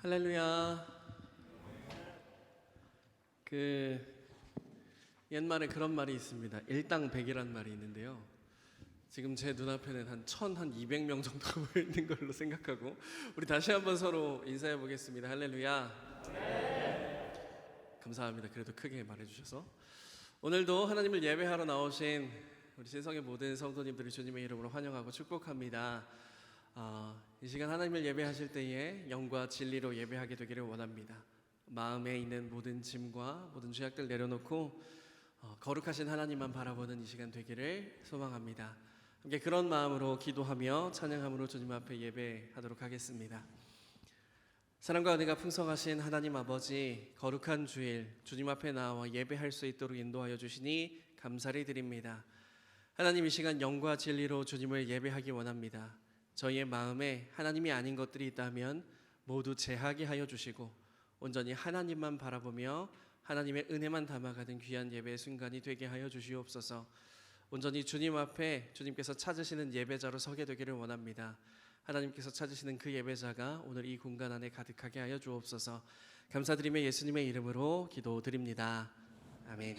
할렐루야. 옛말에 그런 말이 있습니다. 일당백이라는 말이 있는데요. 지금 제 눈앞에는 한 200명 정도 있는 걸로 생각하고 우리 다시 한번 서로 인사해 보겠습니다. 할렐루야. 감사합니다. 그래도 크게 말해주셔서. 오늘도 하나님을 예배하러 나오신 우리 세상의 모든 성도님들을 주님의 이름으로 환영하고 축복합니다. 이 시간 하나님을 예배하실 때에 영과 진리로 예배하게 되기를 원합니다. 마음에 있는 모든 짐과 모든 죄악들 내려놓고 거룩하신 하나님만 바라보는 이 시간 되기를 소망합니다. 함께 그런 마음으로 기도하며 찬양함으로 주님 앞에 예배하도록 하겠습니다. 사랑과 은혜가 풍성하신 하나님 아버지, 거룩한 주일 주님 앞에 나와 예배할 수 있도록 인도하여 주시니 감사를 드립니다. 하나님, 이 시간 영과 진리로 주님을 예배하기 원합니다. 저희의 마음에 하나님이 아닌 것들이 있다면 모두 제하게 하여 주시고 온전히 하나님만 바라보며 하나님의 은혜만 담아가는 귀한 예배의 순간이 되게 하여 주시옵소서. 온전히 주님 앞에 주님께서 찾으시는 예배자로 서게 되기를 원합니다. 하나님께서 찾으시는 그 예배자가 오늘 이 공간 안에 가득하게 하여 주옵소서. 감사드리며 예수님의 이름으로 기도드립니다. 아멘.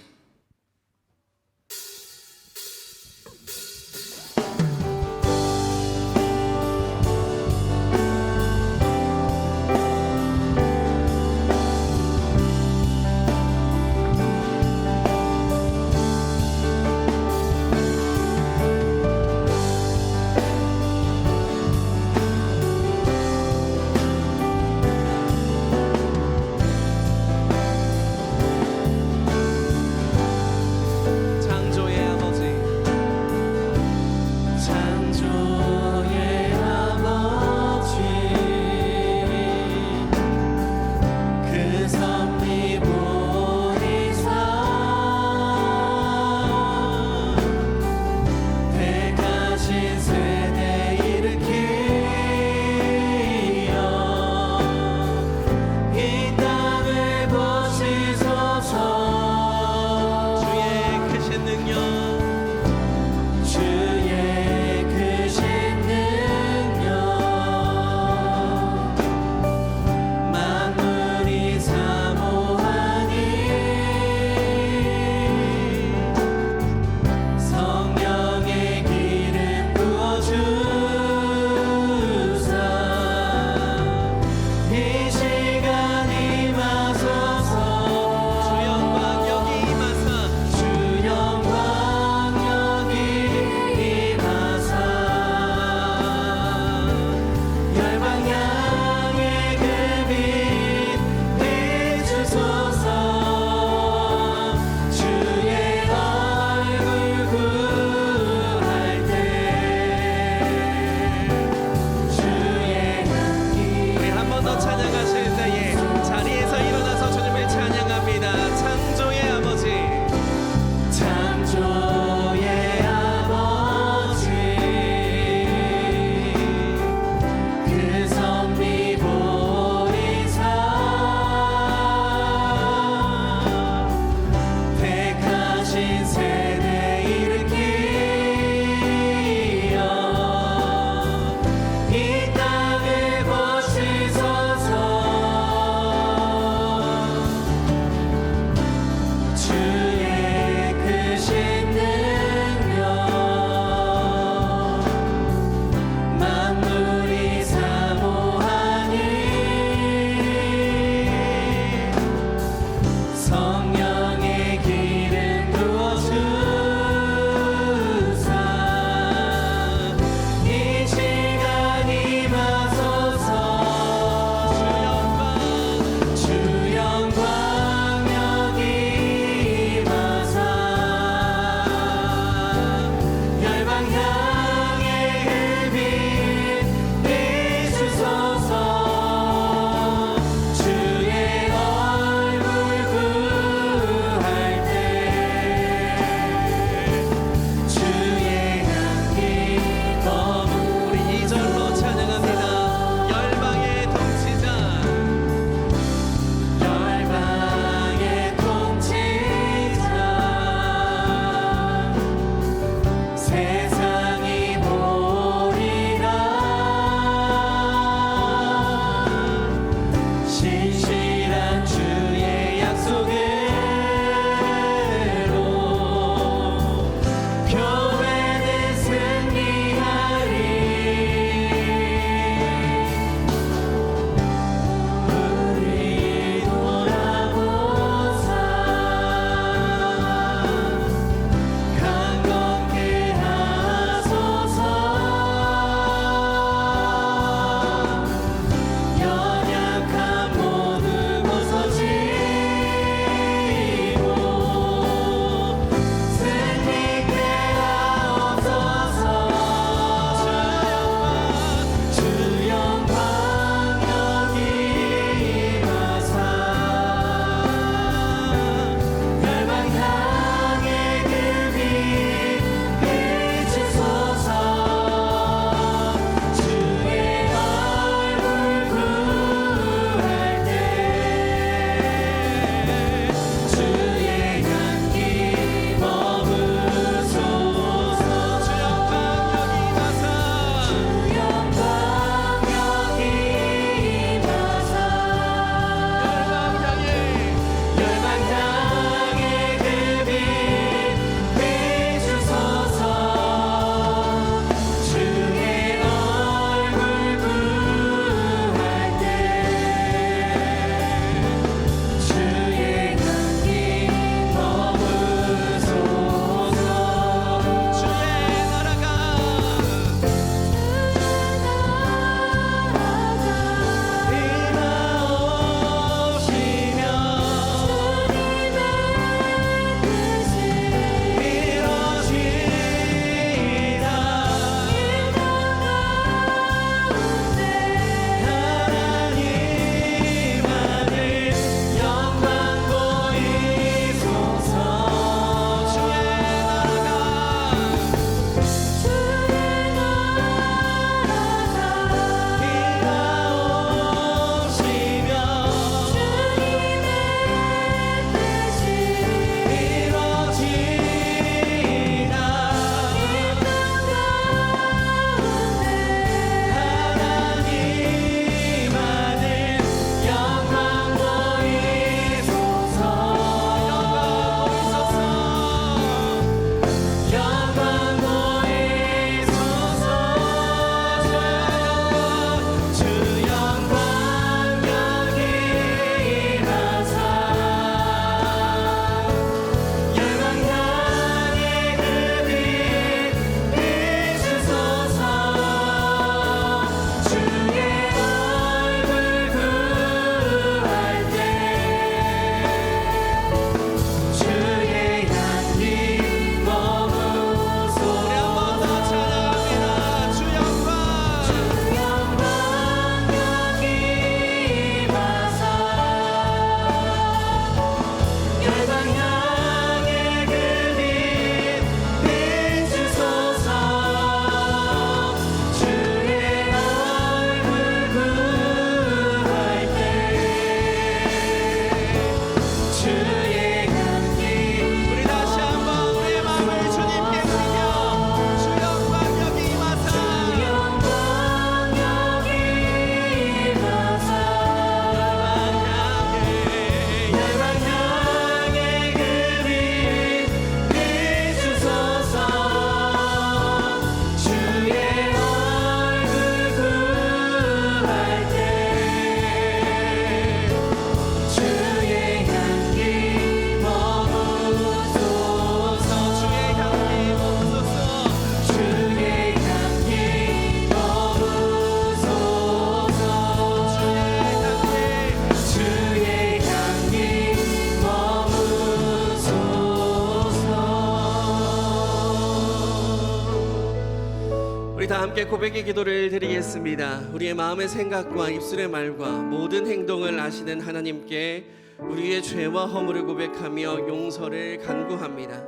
다 함께 고백의 기도를 드리겠습니다. 우리의 마음의 생각과 입술의 말과 모든 행동을 아시는 하나님께 우리의 죄와 허물을 고백하며 용서를 간구합니다.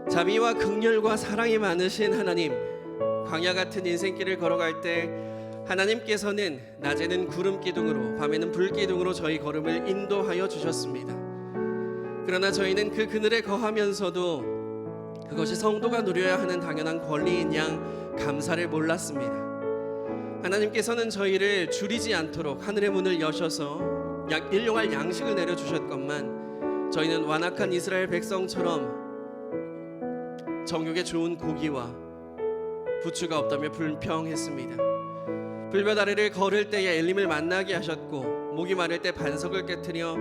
자비와 긍휼과 사랑이 많으신 하나님, 광야 같은 인생길을 걸어갈 때 하나님께서는 낮에는 구름 기둥으로 밤에는 불 기둥으로 저희 걸음을 인도하여 주셨습니다. 그러나 저희는 그 그늘에 거하면서도 그것이 성도가 누려야 하는 당연한 권리인 양 감사를 몰랐습니다. 하나님께서는 저희를 줄이지 않도록 하늘의 문을 여셔서 일용할 양식을 내려주셨건만 저희는 완악한 이스라엘 백성처럼 정욕에 좋은 고기와 부추가 없다며 불평했습니다. 불볕 아래를 걸을 때에 엘림을 만나게 하셨고 목이 마를 때 반석을 깨트려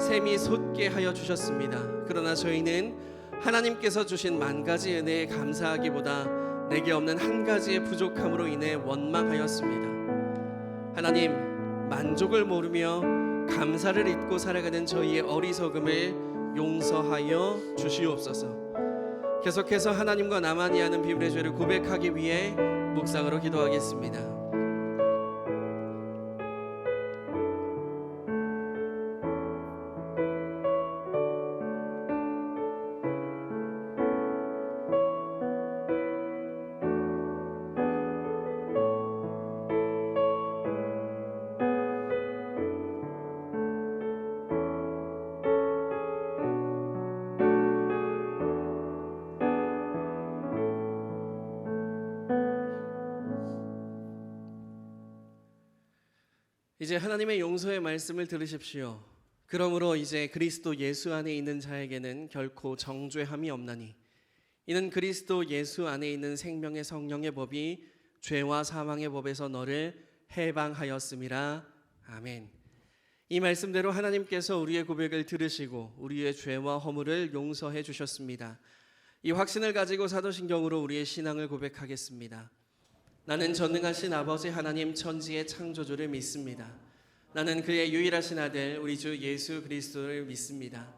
샘이 솟게 하여 주셨습니다. 그러나 저희는 하나님께서 주신 만 가지 은혜에 감사하기보다 내게 없는 한 가지의 부족함으로 인해 원망하였습니다. 하나님, 만족을 모르며 감사를 잊고 살아가는 저희의 어리석음을 용서하여 주시옵소서. 계속해서 하나님과 나만이 아는 비밀의 죄를 고백하기 위해 묵상으로 기도하겠습니다. 이제 하나님의 용서의 말씀을 들으십시오. 그러므로 이제 그리스도 예수 안에 있는 자에게는 결코 정죄함이 없나니 이는 그리스도 예수 안에 있는 생명의 성령의 법이 죄와 사망의 법에서 너를 해방하였음이라. 아멘. 이 말씀대로 하나님께서 우리의 고백을 들으시고 우리의 죄와 허물을 용서해 주셨습니다. 이 확신을 가지고 사도신경으로 우리의 신앙을 고백하겠습니다. 나는 전능하신 아버지 하나님 천지의 창조주를 믿습니다. 나는 그의 유일하신 아들 우리 주 예수 그리스도를 믿습니다.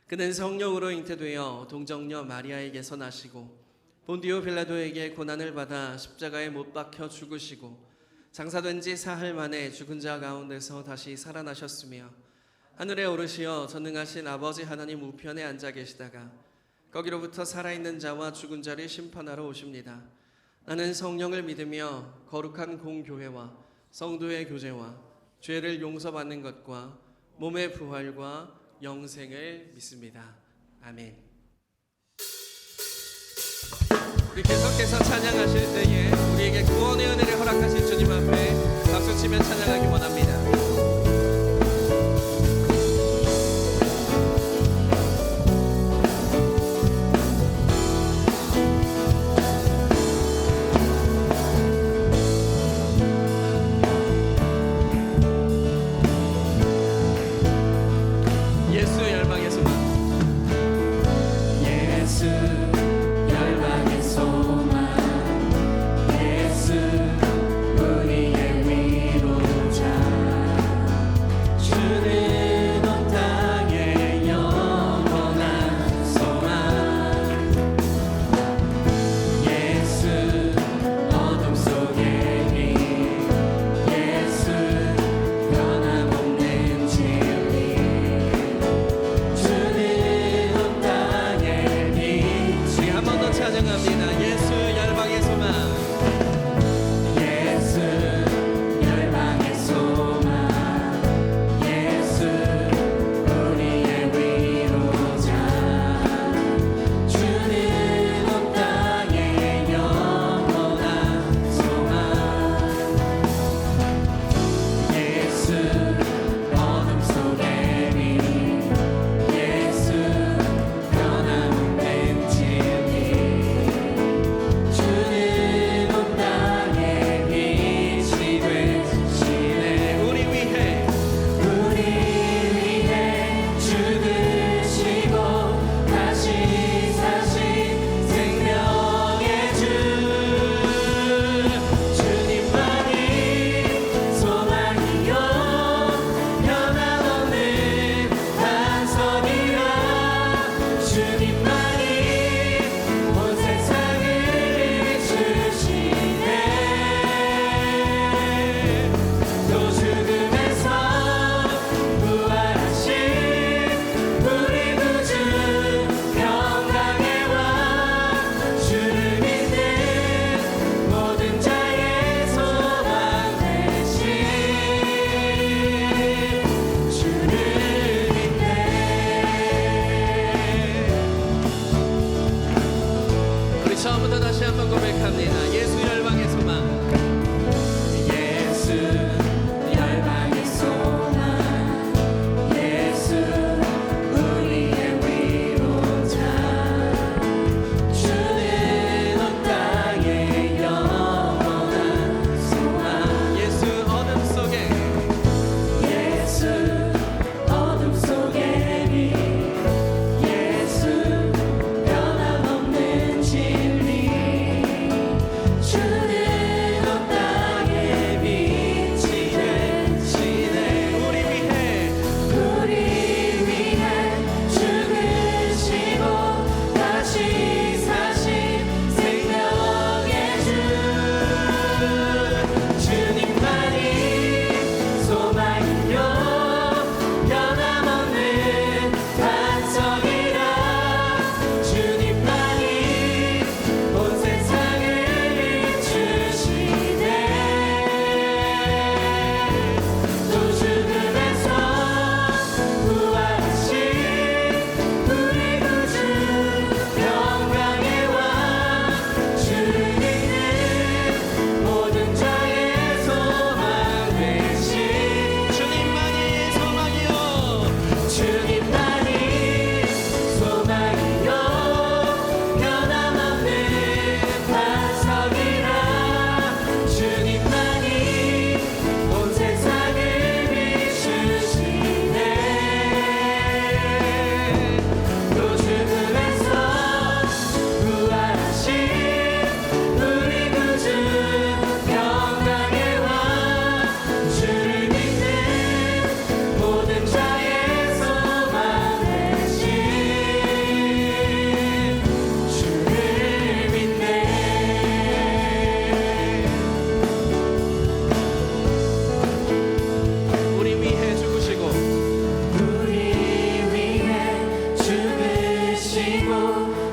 그는 성령으로 잉태되어 동정녀 마리아에게서 나시고 본디오 빌라도에게 고난을 받아 십자가에 못 박혀 죽으시고 장사된 지 사흘 만에 죽은 자 가운데서 다시 살아나셨으며 하늘에 오르시어 전능하신 아버지 하나님 우편에 앉아 계시다가 거기로부터 살아있는 자와 죽은 자를 심판하러 오십니다. 나는 성령을 믿으며 거룩한 공교회와 성도의 교제와 죄를 용서받는 것과 몸의 부활과 영생을 믿습니다. 아멘. 우리 계속해서 찬양하실 때에 우리에게 구원의 은혜를 허락하신 주님 앞에 박수치며 찬양하기 원합니다. 우리의 위로자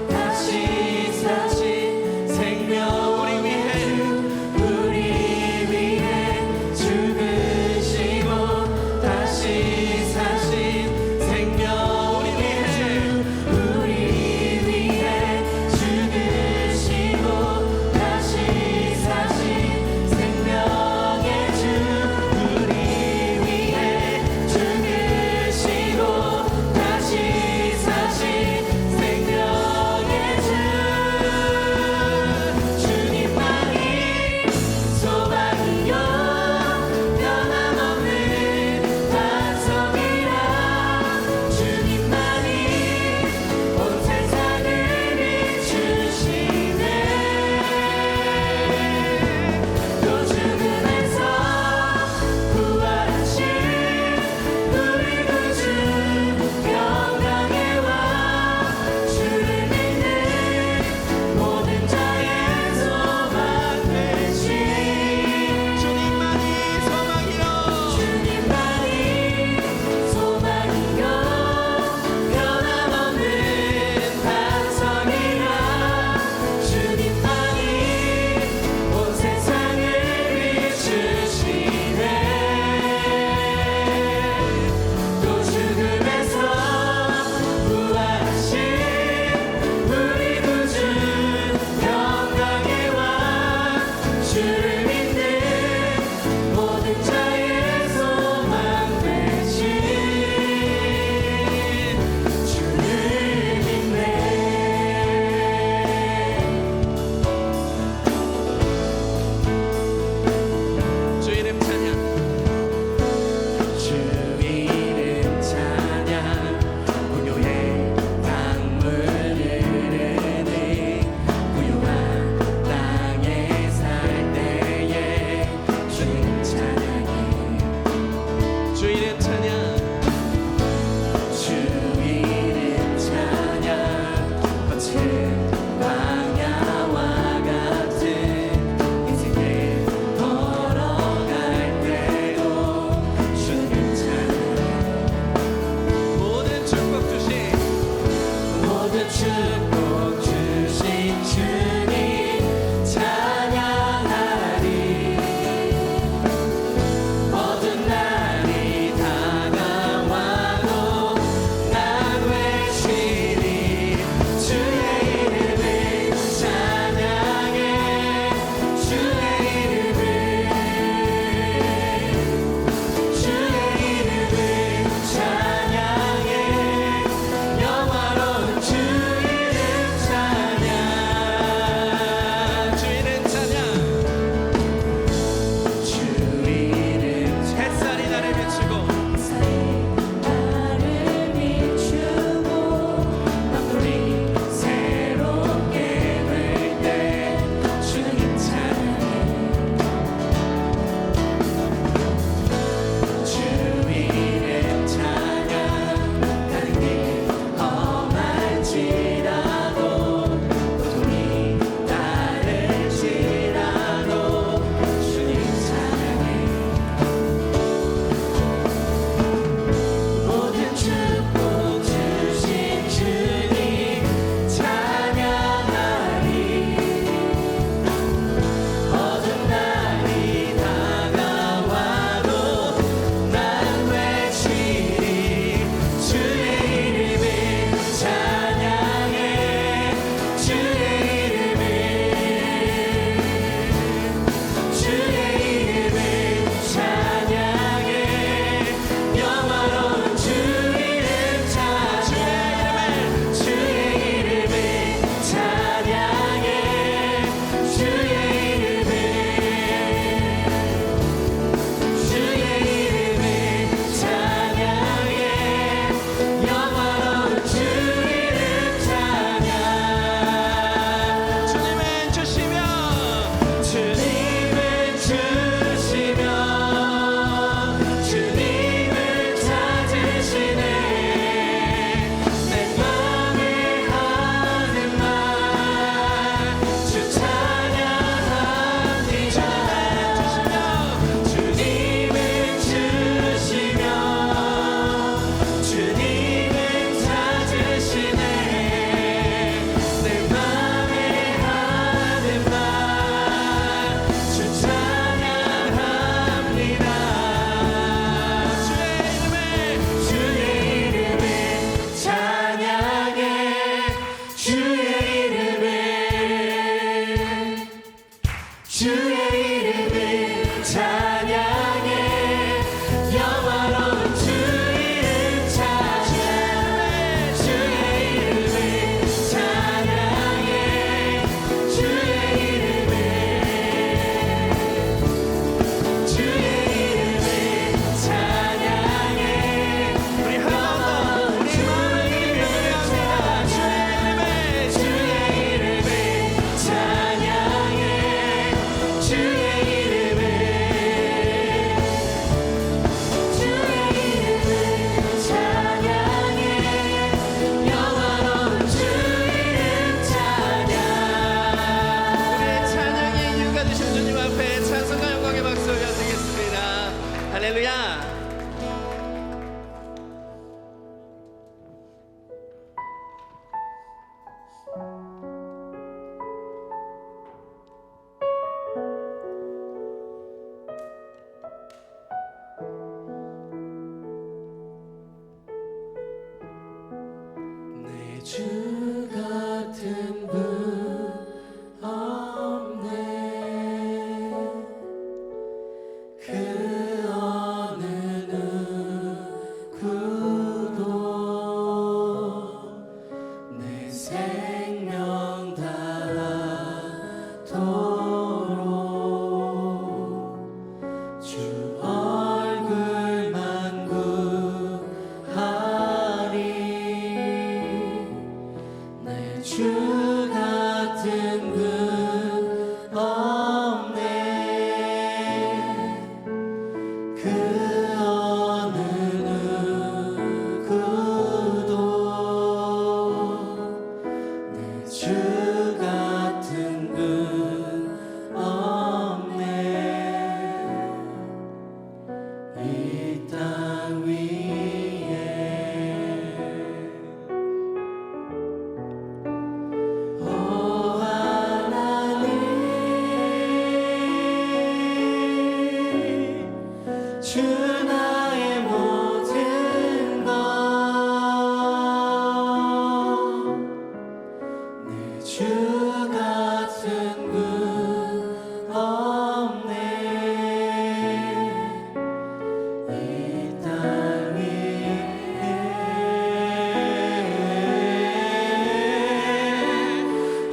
다시 사신 생명 우리 위해 죽으시고 다시 사신 생명 우리 위해 죽으시고 다시 사신 생명의 주 우리 위해 죽으시고 다시 사신 생명의 주 주님만이 소망이요 변함없는 반석이라 주님만이 온 세상을 비추시네 또 죽음에서 부활하신 우리 구주 영광의 왕 주를 믿는 모든 자의 소망 되신 주님만이 소망이요 변함없는 반석이라 주님만이 온 세상을 비추시네 또 죽음에서 부활하신 우리 구주 영광의 왕 주를 믿는 모든 자의 소망 되신 주를 믿네 주 이름 찬양 주 이름 찬양 고요의 강물 흐르는 고요한 땅에 살 때에 주님 찬양해 주 이름 찬양 주 이름 찬양 거친 광야와 같은 인생을 걸어갈 때도 주님 찬양해 모든 축복 주신 주님 찬양하리 모든 날이 다가와도 난 외치리 주의 주 같은 분 없네. 그 어느 누구도 내 주 같은 분 없네. 이 땅 위에 오 하나님, 주 나의 모든 것, 내 주 같은 분 없네. 이 땅 위에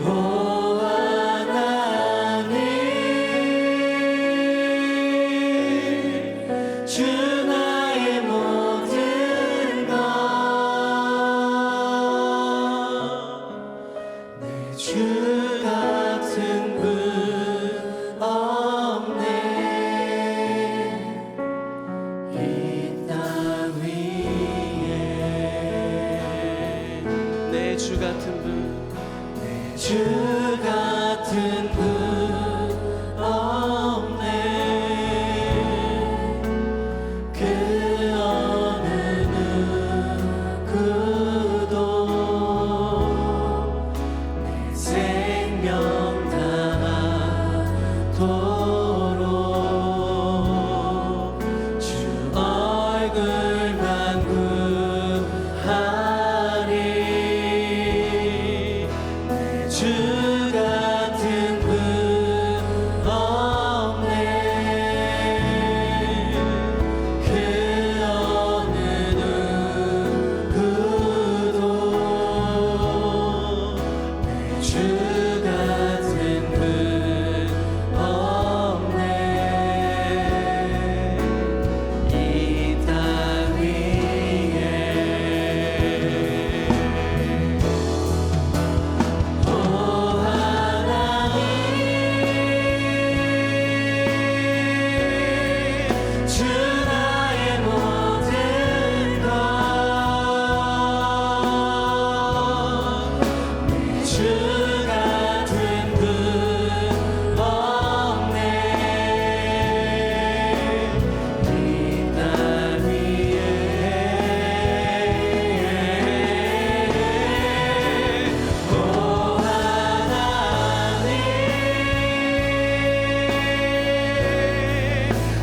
오 하나님, 주 나의 모든 것, 내 주 같은 분 없네. 이 땅 위에 내 주 같은 분, 내 주 같은 분 없네. 그 어느 누구도 내 생명 다하도록 주 얼굴만 구하리. 내 주 같은 분 없네. 그 어느 누구도 내 주 같은 분 없네. 이 땅 위에 오 하나님, 주 나의 모든 것, 내 주 같은 분 없네. 이 땅 위에 오 하나님,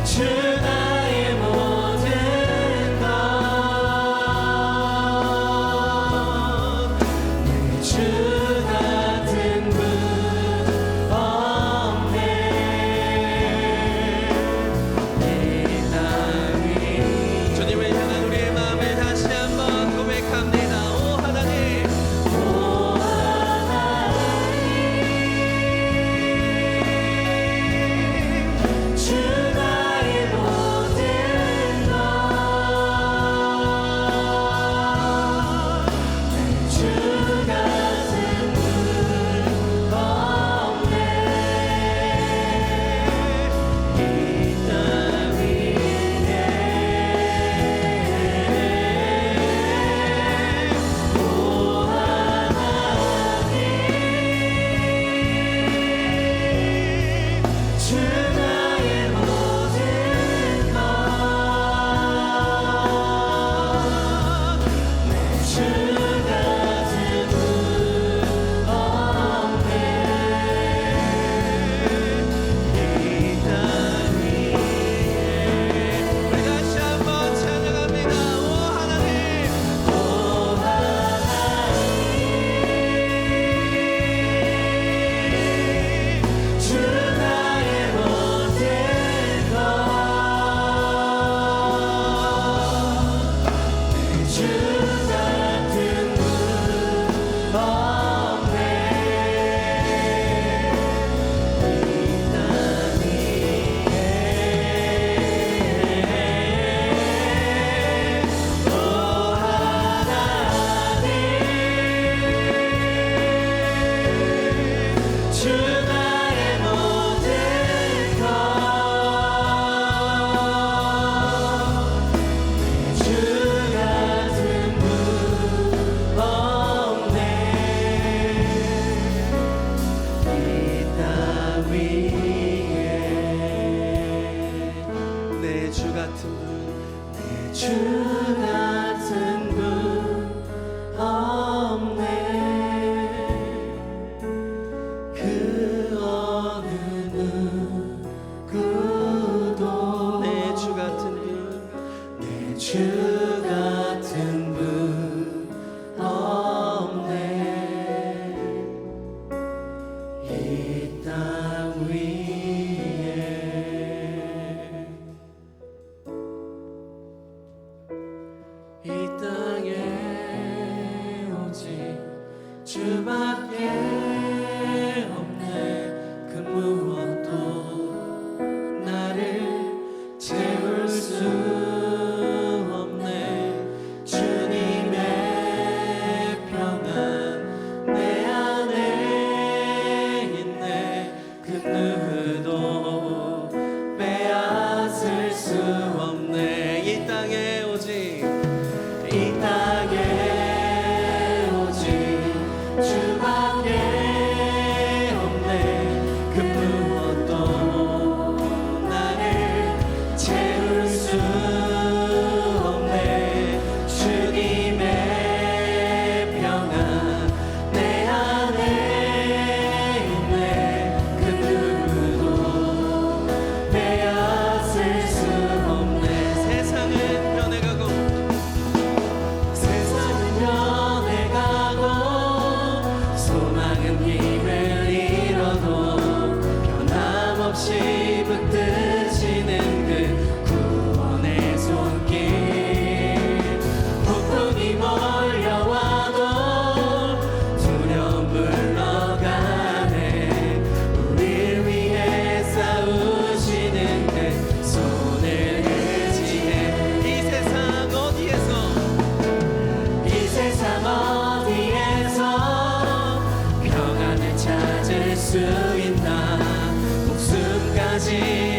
주 나의 모든 것, 내 주 같은 없네 그 무엇도 나를 채울 수 없네 주님의 평안 내 안에 있네 그 누구도 빼앗을 수 없네 이 땅에 오직 이 땅에 오직 주밖에 없네 그 무엇도 나를 채울 수 없네 주님의 평안 내 안에 있네 그 누구도 빼앗을 수 없네 세상은 변해가고 소망은 힘을 잃어도 변함없이 붙드시는 그 구원의 손길 폭풍이 몰려와도 두려움 물러가네 우릴 위해 싸우시는 그 손을 의지해 이 세상 어디에서 이 세상 어디에서 평안을 찾을 수 있나 목숨까지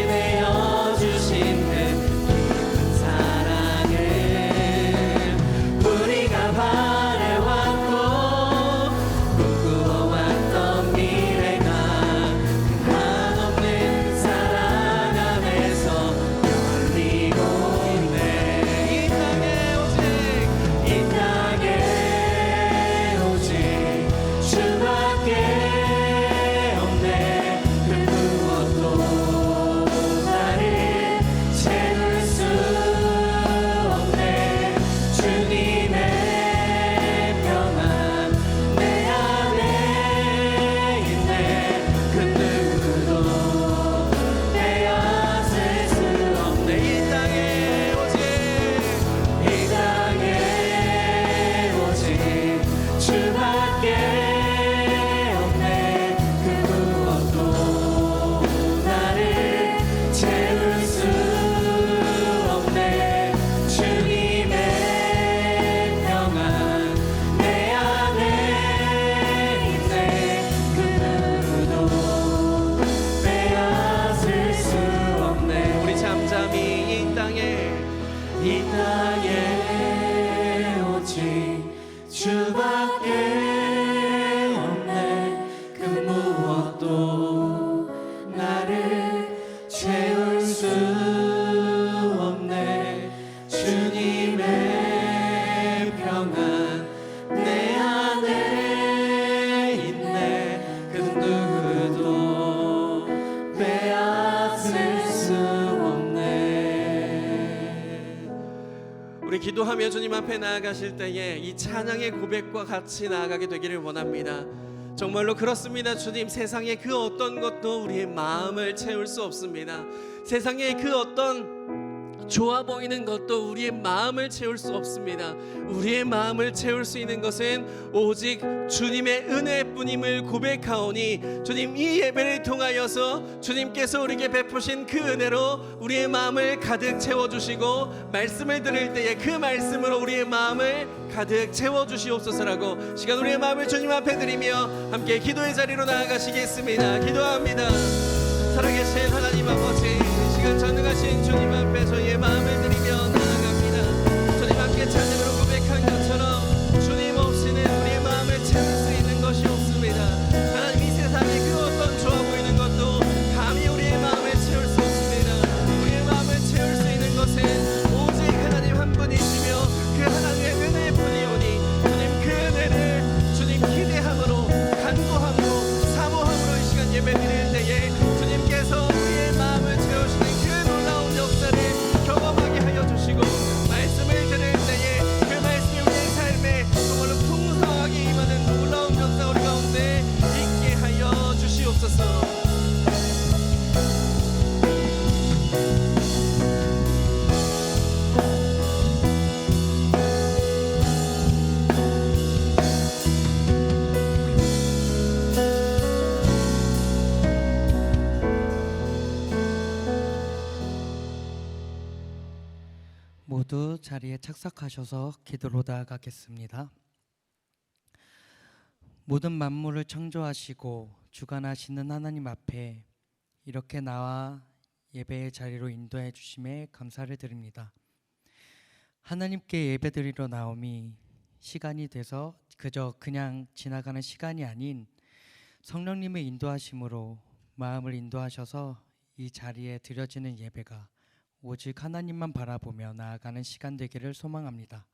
내어주신 그 깊은 사랑을 우리가 바래왔고 꿈꾸어왔던 미래가 그 한없는 사랑 안에서 열리고 있네 이 땅에 오직 주밖에 없네 그 무엇도 나를 채울 수 없네 주님의 평안 내 안에 있네 그 누구도 빼앗을 수 없네 이 땅에 오직 주밖에 없네 그 무엇도 나를 채울 수 없네 주님의 평안 내 안에 있네 그 누구도 빼앗을 수 없네 우리 잠잠히 이 땅에 오직 주밖에 없네 그 무엇도 나를 채울 수 없네 주님의 평안 내 안에 있네 그 누구도 빼앗을 수 없네 우리 기도하며 주님 앞에 나아가실 때에 이 찬양의 고백과 같이 나아가게 되기를 원합니다. 정말로 그렇습니다. 주님, 세상의 그 어떤 것도 우리의 마음을 채울 수 없습니다. 세상의 그 어떤 좋아 보이는 것도 우리의 마음을 채울 수 없습니다. 우리의 마음을 채울 수 있는 것은 오직 주님의 은혜뿐임을 고백하오니 주님 이 예배를 통하여서 주님께서 우리에게 베푸신 그 은혜로 우리의 마음을 가득 채워주시고 말씀을 들을 때에 그 말씀으로 우리의 마음을 가득 채워주시옵소서라고 시간 우리의 마음을 주님 앞에 드리며 함께 기도의 자리로 나아가시겠습니다. 기도합니다. 살아계신 하나님 아버지, 시간 전능하신 주님 앞에 저희의 마음을 드리며 나아갑니다. 주님 함께 찬양으로 고백한 것처럼 주님 없이는 우리의 마음을 채울 수 있는 것이 없습니다. 하나님, 이 세상에 그 어떤 좋아 보이는 것도 감히 우리의 마음을 채울 수 없습니다. 우리의 마음을 채울 수 있는 것은 오직 하나님 한 분이시며 그 하나님의 은혜뿐이오니 주님 그 은혜를 주님 기대함으로 간구함으로 사모함으로 이 시간 예배 드릴 때에 주님께서 우리의 마음을 채우시는 그 놀라운 역사를 경험하게 하여 주시고 모두 자리에 착석하셔서 기도로 나아가겠습니다. 모든 만물을 창조하시고 주관하시는 하나님 앞에 이렇게 나와 예배의 자리로 인도해 주심에 감사를 드립니다. 하나님께 예배드리러 나옴이 시간이 돼서 그냥 지나가는 시간이 아닌 성령님의 인도하심으로 마음을 인도하셔서 이 자리에 드려지는 예배가 오직 하나님만 바라보며 나아가는 시간 되기를 소망합니다.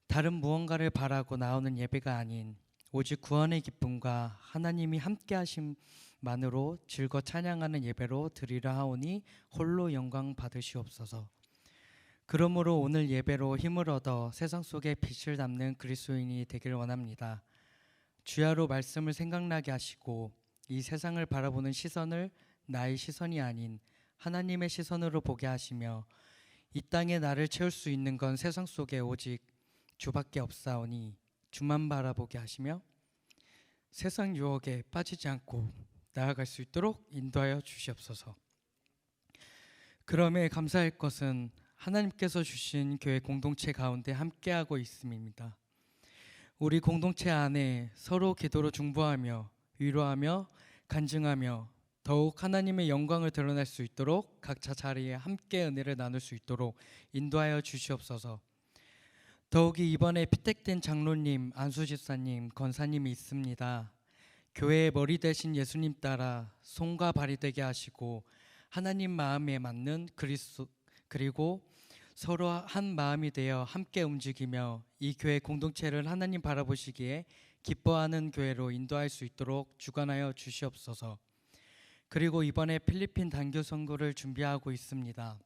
다른 무언가를 바라고 나오는 예배가 아닌 오직 구원의 기쁨과 하나님이 함께 하심만으로 즐거 찬양하는 예배로 드리려 하오니 홀로 영광 받으시옵소서. 그러므로 오늘 예배로 힘을 얻어 세상 속에 빛을 담는 그리스도인이 되길 원합니다. 주야로 말씀을 생각나게 하시고 이 세상을 바라보는 시선을 나의 시선이 아닌 하나님의 시선으로 보게 하시며 이 땅에 나를 채울 수 있는 건 세상 속에 오직 주밖에 없사오니 주만 바라보게 하시며 세상 유혹에 빠지지 않고 나아갈 수 있도록 인도하여 주시옵소서. 그럼에 감사할 것은 하나님께서 주신 교회 공동체 가운데 함께하고 있음입니다. 우리 공동체 안에 서로 기도로 중보하며 위로하며 간증하며 더욱 하나님의 영광을 드러낼 수 있도록 각자 자리에 함께 은혜를 나눌 수 있도록 인도하여 주시옵소서. 더욱이 이번에 피택된 장로님, 안수집사님, 권사님이 있습니다. 교회의 머리 대신 예수님 따라 손과 발이 되게 하시고 하나님 마음에 맞는 그리스도 그리고 서로 한 마음이 되어 함께 움직이며 이 교회 공동체를 하나님 바라보시기에 기뻐하는 교회로 인도할 수 있도록 주관하여 주시옵소서. 그리고 이번에 필리핀 단교 선교를 준비하고 있습니다.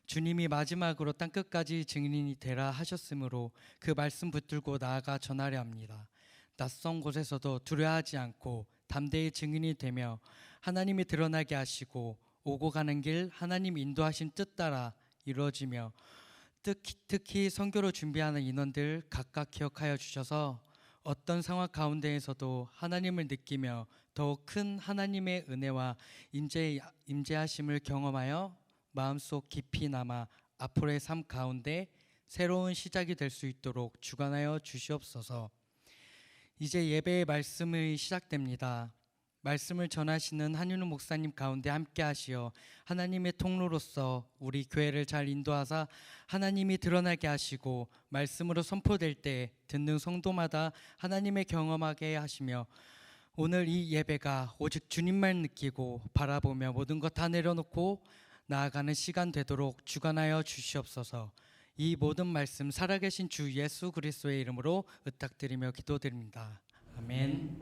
주님이 마지막으로 땅끝까지 증인이 되라 하셨으므로 그 말씀 붙들고 나아가 전하려 합니다. 낯선 곳에서도 두려워하지 않고 담대히 증인이 되며 하나님이 드러나게 하시고 오고 가는 길 하나님 인도하신 뜻 따라 이루어지며 특히 선교로 준비하는 인원들 각각 기억하여 주셔서 어떤 상황 가운데에서도 하나님을 느끼며 더욱 큰 하나님의 은혜와 임재하심을 경험하여 마음속 깊이 남아 앞으로의 삶 가운데 새로운 시작이 될 수 있도록 주관하여 주시옵소서. 이제 예배의 말씀이 시작됩니다. 말씀을 전하시는 한윤우 목사님 가운데 함께 하시어 하나님의 통로로서 우리 교회를 잘 인도하사 하나님이 드러나게 하시고 말씀으로 선포될 때 듣는 성도마다 하나님의 경험하게 하시며 오늘 이 예배가 오직 주님만 느끼고 바라보며 모든 것 다 내려놓고 나아가는 시간 되도록 주관하여 주시옵소서. 이 모든 말씀 살아계신 주 예수 그리스도의 이름으로 의탁드리며 기도드립니다. 아멘.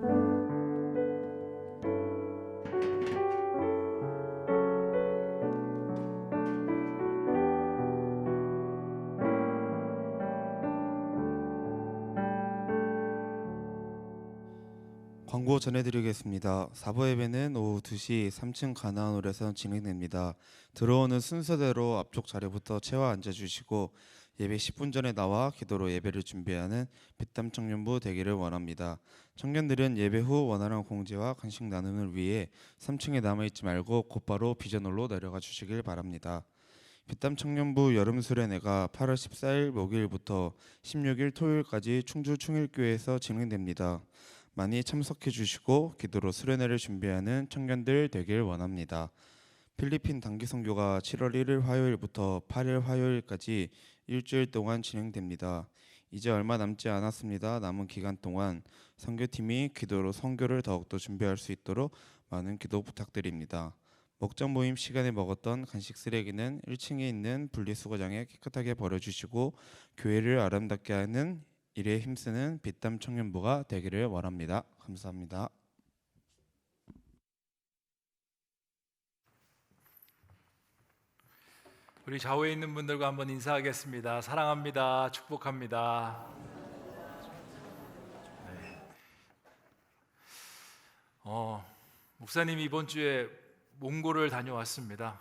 광고 전해드리겠습니다. 사부 예배는 오후 2시 3층 가나안홀에서 진행됩니다. 들어오는 순서대로 앞쪽 자리부터 채워 앉아주시고 예배 10분 전에 나와 기도로 예배를 준비하는 빛담 청년부 되기를 원합니다. 청년들은 예배 후 원활한 공지와 간식 나눔을 위해 3층에 남아있지 말고 곧바로 비전홀로 내려가 주시길 바랍니다. 빛담 청년부 여름 수련회가 8월 14일 목요일부터 16일 토요일까지 충주 충일교회에서 진행됩니다. 많이 참석해 주시고 기도로 수련회를 준비하는 청년들 되길 원합니다. 필리핀 단기 선교가 7월 1일 화요일부터 8일 화요일까지 일주일 동안 진행됩니다. 이제 얼마 남지 않았습니다. 남은 기간 동안 선교팀이 기도로 선교를 더욱더 준비할 수 있도록 많은 기도 부탁드립니다. 목장 모임 시간에 먹었던 간식 쓰레기는 1층에 있는 분리수거장에 깨끗하게 버려주시고 교회를 아름답게 하는 일에 힘쓰는 빛담 청년부가 되기를 원합니다. 감사합니다. 우리 좌우에 있는 분들과 한번 인사하겠습니다. 사랑합니다. 축복합니다. 네. 목사님이 이번 주에 몽골을 다녀왔습니다.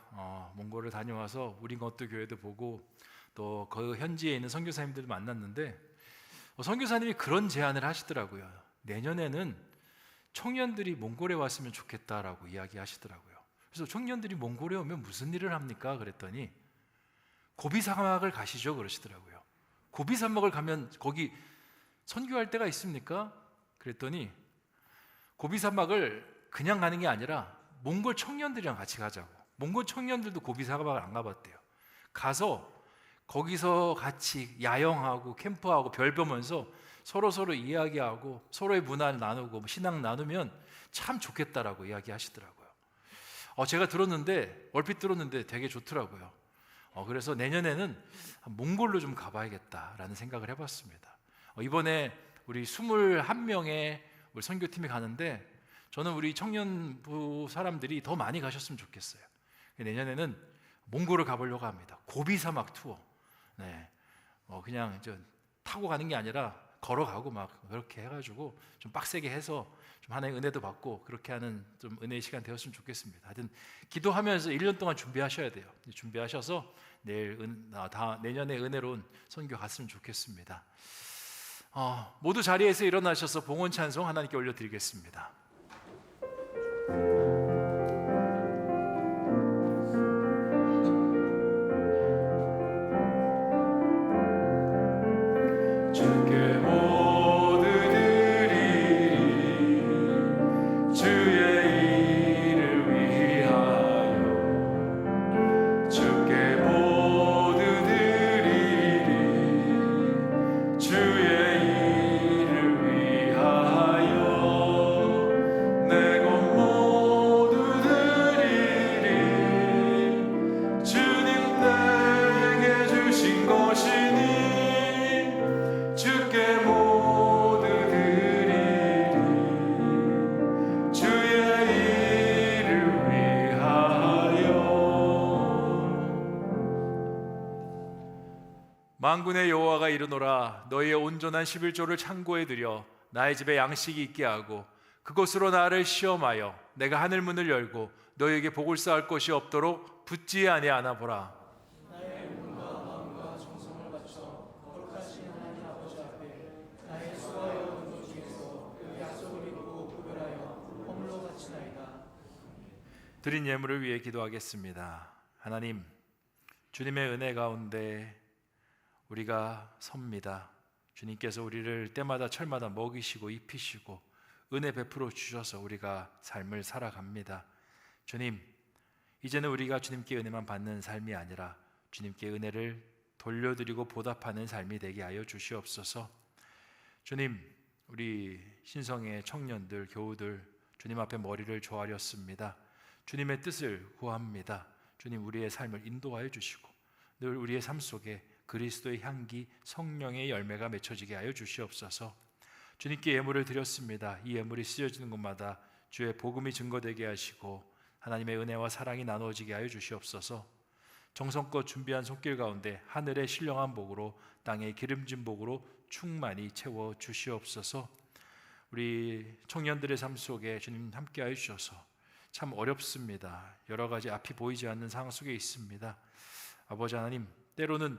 몽골을 다녀와서 우리 것도 교회도 보고 또 그 현지에 있는 선교사님들도 만났는데 선교사님이 그런 제안을 하시더라고요. 내년에는 청년들이 몽골에 왔으면 좋겠다라고 이야기하시더라고요. 그래서 청년들이 몽골에 오면 무슨 일을 합니까? 그랬더니 고비 사막을 가시죠 그러시더라고요. 고비 사막을 가면 거기 선교할 때가 있습니까? 그랬더니 고비 사막을 그냥 가는 게 아니라 몽골 청년들이랑 같이 가자고. 몽골 청년들도 고비 사막을 안 가봤대요. 가서 거기서 같이 야영하고 캠프하고 별 보면서 서로 이야기하고 서로의 문화를 나누고 신앙 나누면 참 좋겠다라고 이야기하시더라고요. 제가 들었는데 얼핏 들었는데 되게 좋더라고요. 그래서 내년에는 몽골로 좀 가봐야겠다라는 생각을 해봤습니다. 이번에 우리 21명의 우리 선교팀이 가는데 저는 우리 청년부 사람들이 더 많이 가셨으면 좋겠어요. 내년에는 몽골을 가보려고 합니다. 고비 사막 투어. 네, 그냥 타고 가는 게 아니라 걸어가고 막 그렇게 해가지고 좀 빡세게 해서 좀 하나의 은혜도 받고 그렇게 하는 좀 은혜의 시간 되었으면 좋겠습니다. 하여튼 기도하면서 1년 동안 준비하셔야 돼요. 준비하셔서 내년에 은혜로운 선교 갔으면 좋겠습니다. 모두 자리에서 일어나셔서 봉헌 찬송 하나님께 올려드리겠습니다. 주께 모두 드리리 주의 일을 위하여 주께 모두 드리리 주의 일을 위하여 내 것 모두 드리리 주님 내게 주신 것이니 주께 모두 드리리 주의 일을 위하여. 만군의 여호와가 이르노라 너희의 온전한 11조를 창고에 들여 나의 집에 양식이 있게 하고 그것으로 나를 시험하여 내가 하늘 문을 열고 너희에게 복을 쌓을 것이 없도록 붙지 아니하나 보라. 드린 예물을 위해 기도하겠습니다. 하나님, 주님의 은혜 가운데 우리가 섭니다. 주님께서 우리를 때마다 철마다 먹이시고 입히시고 은혜 베풀어 주셔서 우리가 삶을 살아갑니다. 주님, 이제는 우리가 주님께 은혜만 받는 삶이 아니라 주님께 은혜를 돌려드리고 보답하는 삶이 되게 하여 주시옵소서. 주님, 우리 신성의 청년들, 교우들 주님 앞에 머리를 조아렸습니다. 주님의 뜻을 구합니다. 주님, 우리의 삶을 인도하여 주시고 늘 우리의 삶 속에 그리스도의 향기, 성령의 열매가 맺혀지게 하여 주시옵소서. 주님께 예물을 드렸습니다. 이 예물이 쓰여지는 곳마다 주의 복음이 증거되게 하시고 하나님의 은혜와 사랑이 나누어지게 하여 주시옵소서. 정성껏 준비한 손길 가운데 하늘의 신령한 복으로 땅의 기름진 복으로 충만히 채워 주시옵소서. 우리 청년들의 삶 속에 주님 함께 하여 주셔서 참 어렵습니다. 여러 가지 앞이 보이지 않는 상황 속에 있습니다. 아버지 하나님, 때로는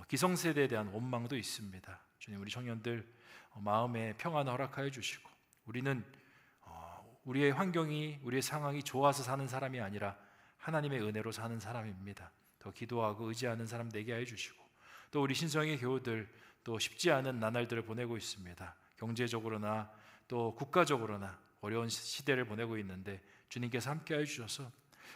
기성세대에 대한 원망도 있습니다. 주님, 우리 청년들 마음에 평안을 허락하여 주시고 우리는 우리의 환경이, 우리의 상황이 좋아서 사는 사람이 아니라 하나님의 은혜로 사는 사람입니다. 더 기도하고 의지하는 사람 되게 하여 주시고 또 우리 신성의 교우들 또 쉽지 않은 나날들을 보내고 있습니다. 경제적으로나 또 국가적으로나 어려운 시대를 보내고 있는데 주님께서 함께 해주셔서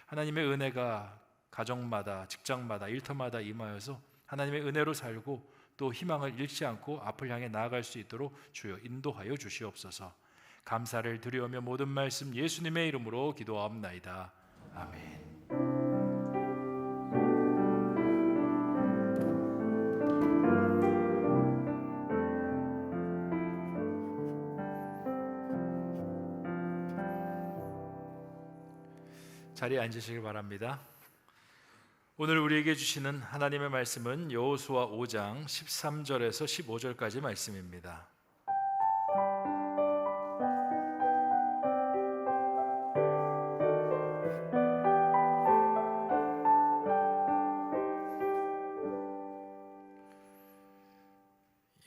하나님의 은혜가 가정마다 직장마다 일터마다 임하여서 하나님의 은혜로 살고 또 희망을 잃지 않고 앞을 향해 나아갈 수 있도록 주여 인도하여 주시옵소서. 감사를 드리오며 모든 말씀 예수님의 이름으로 기도하옵나이다. 아멘. 자리에 앉으시길 바랍니다. 오늘 우리에게 주시는 하나님의 말씀은 여호수아 5장 13절에서 15절까지 말씀입니다.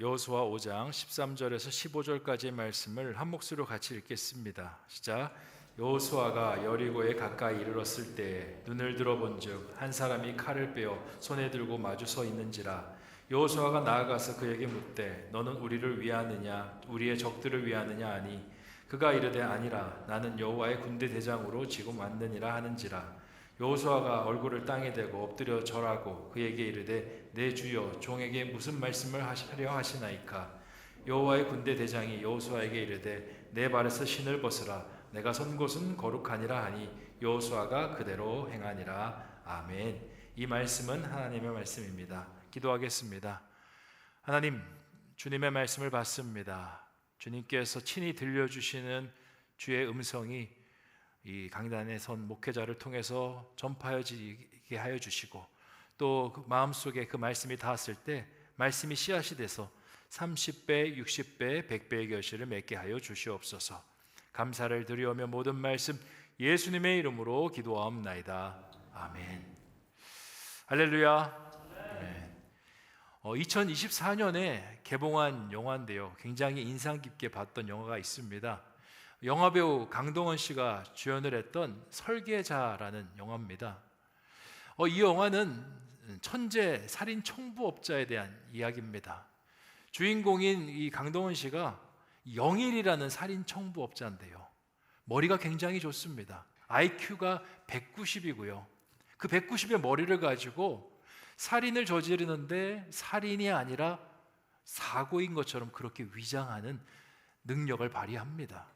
여호수아 5장 13절에서 15절까지의 말씀을 한 목소리로 같이 읽겠습니다. 시작. 여호수아가 여리고에 가까이 이르렀을 때 눈을 들어본즉 한 사람이 칼을 빼어 손에 들고 마주 서 있는지라. 여호수아가 나아가서 그에게 묻되 너는 우리를 위하느냐 우리의 적들을 위하느냐 하니 그가 이르되 아니라 나는 여호와의 군대 대장으로 지금 왔느니라 하는지라. 여호수아가 얼굴을 땅에 대고 엎드려 절하고 그에게 이르되 내 주여 종에게 무슨 말씀을 하려 하시나이까. 여호와의 군대 대장이 여호수아에게 이르되 내 발에서 신을 벗으라 내가 선 곳은 거룩하니라 하니 여호수아가 그대로 행하니라. 아멘. 이 말씀은 하나님의 말씀입니다. 기도하겠습니다. 하나님, 주님의 말씀을 받습니다. 주님께서 친히 들려주시는 주의 음성이 이 강단에 선 목회자를 통해서 전파해지게 하여 주시고 또 그 마음속에 그 말씀이 닿았을 때 말씀이 씨앗이 돼서 30배, 60배, 100배의 결실을 맺게 하여 주시옵소서. 감사를 드리오며 모든 말씀 예수님의 이름으로 기도하옵나이다. 아멘. 할렐루야. 아멘. 2024년에 개봉한 영화인데요, 굉장히 인상 깊게 봤던 영화가 있습니다. 영화배우 강동원 씨가 주연을 했던 설계자라는 영화입니다. 이 영화는 천재 살인 청부업자에 대한 이야기입니다. 주인공인 이 강동원 씨가 영일이라는 살인 청부업자인데요, 머리가 굉장히 좋습니다. IQ가 190이고요. 그 190의 머리를 가지고 살인을 저지르는데 살인이 아니라 사고인 것처럼 그렇게 위장하는 능력을 발휘합니다.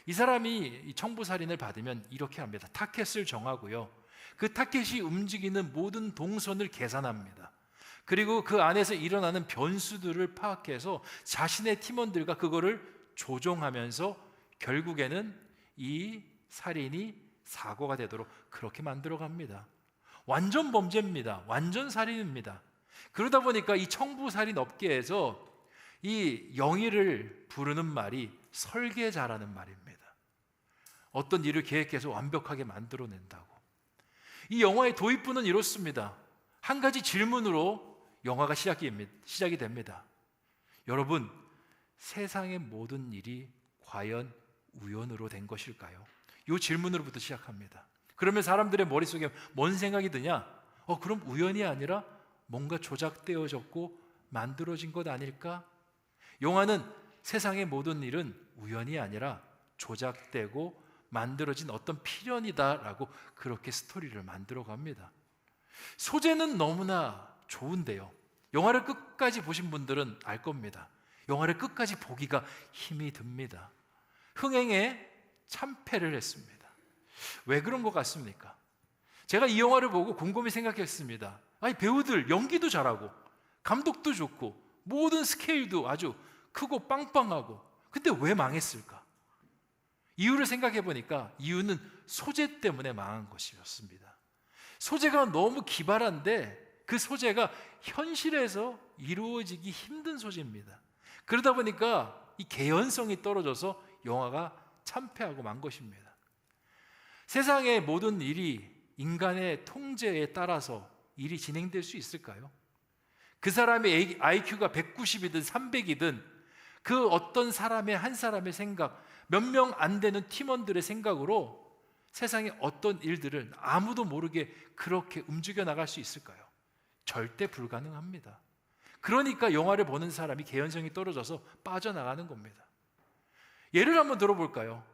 이 사람이 이 청부살인을 받으면 이렇게 합니다. 타켓을 정하고요, 그 타켓이 움직이는 모든 동선을 계산합니다. 그리고 그 안에서 일어나는 변수들을 파악해서 자신의 팀원들과 그거를 조종하면서 결국에는 이 살인이 사고가 되도록 그렇게 만들어 갑니다. 완전 범죄입니다. 완전 살인입니다. 그러다 보니까 이 청부살인 업계에서 이 영희를 부르는 말이 설계자라는 말입니다. 어떤 일을 계획해서 완벽하게 만들어낸다고. 이 영화의 도입부는 이렇습니다. 한 가지 질문으로 영화가 시작이 됩니다. 여러분, 세상의 모든 일이 과연 우연으로 된 것일까요? 이 질문으로부터 시작합니다. 그러면 사람들의 머릿속에 뭔 생각이 드냐? 그럼 우연이 아니라 뭔가 조작되어졌고 만들어진 것 아닐까? 영화는 세상의 모든 일은 우연이 아니라 조작되고 만들어진 어떤 필연이다라고 그렇게 스토리를 만들어 갑니다. 소재는 너무나 좋은데요, 영화를 끝까지 보신 분들은 알 겁니다. 영화를 끝까지 보기가 힘이 듭니다. 흥행에 참패를 했습니다. 왜 그런 것 같습니까? 제가 이 영화를 보고 곰곰이 생각했습니다. 아니, 배우들 연기도 잘하고 감독도 좋고 모든 스케일도 아주 크고 빵빵하고, 근데 왜 망했을까? 이유를 생각해 보니까 이유는 소재 때문에 망한 것이었습니다. 소재가 너무 기발한데 그 소재가 현실에서 이루어지기 힘든 소재입니다. 그러다 보니까 이 개연성이 떨어져서 영화가 참패하고 만 것입니다. 세상의 모든 일이 인간의 통제에 따라서 일이 진행될 수 있을까요? 그 사람의 IQ가 190이든 300이든 그 어떤 사람의 한 사람의 생각, 몇 명 안 되는 팀원들의 생각으로 세상의 어떤 일들을 아무도 모르게 그렇게 움직여 나갈 수 있을까요? 절대 불가능합니다. 그러니까 영화를 보는 사람이 개연성이 떨어져서 빠져나가는 겁니다. 예를 한번 들어볼까요?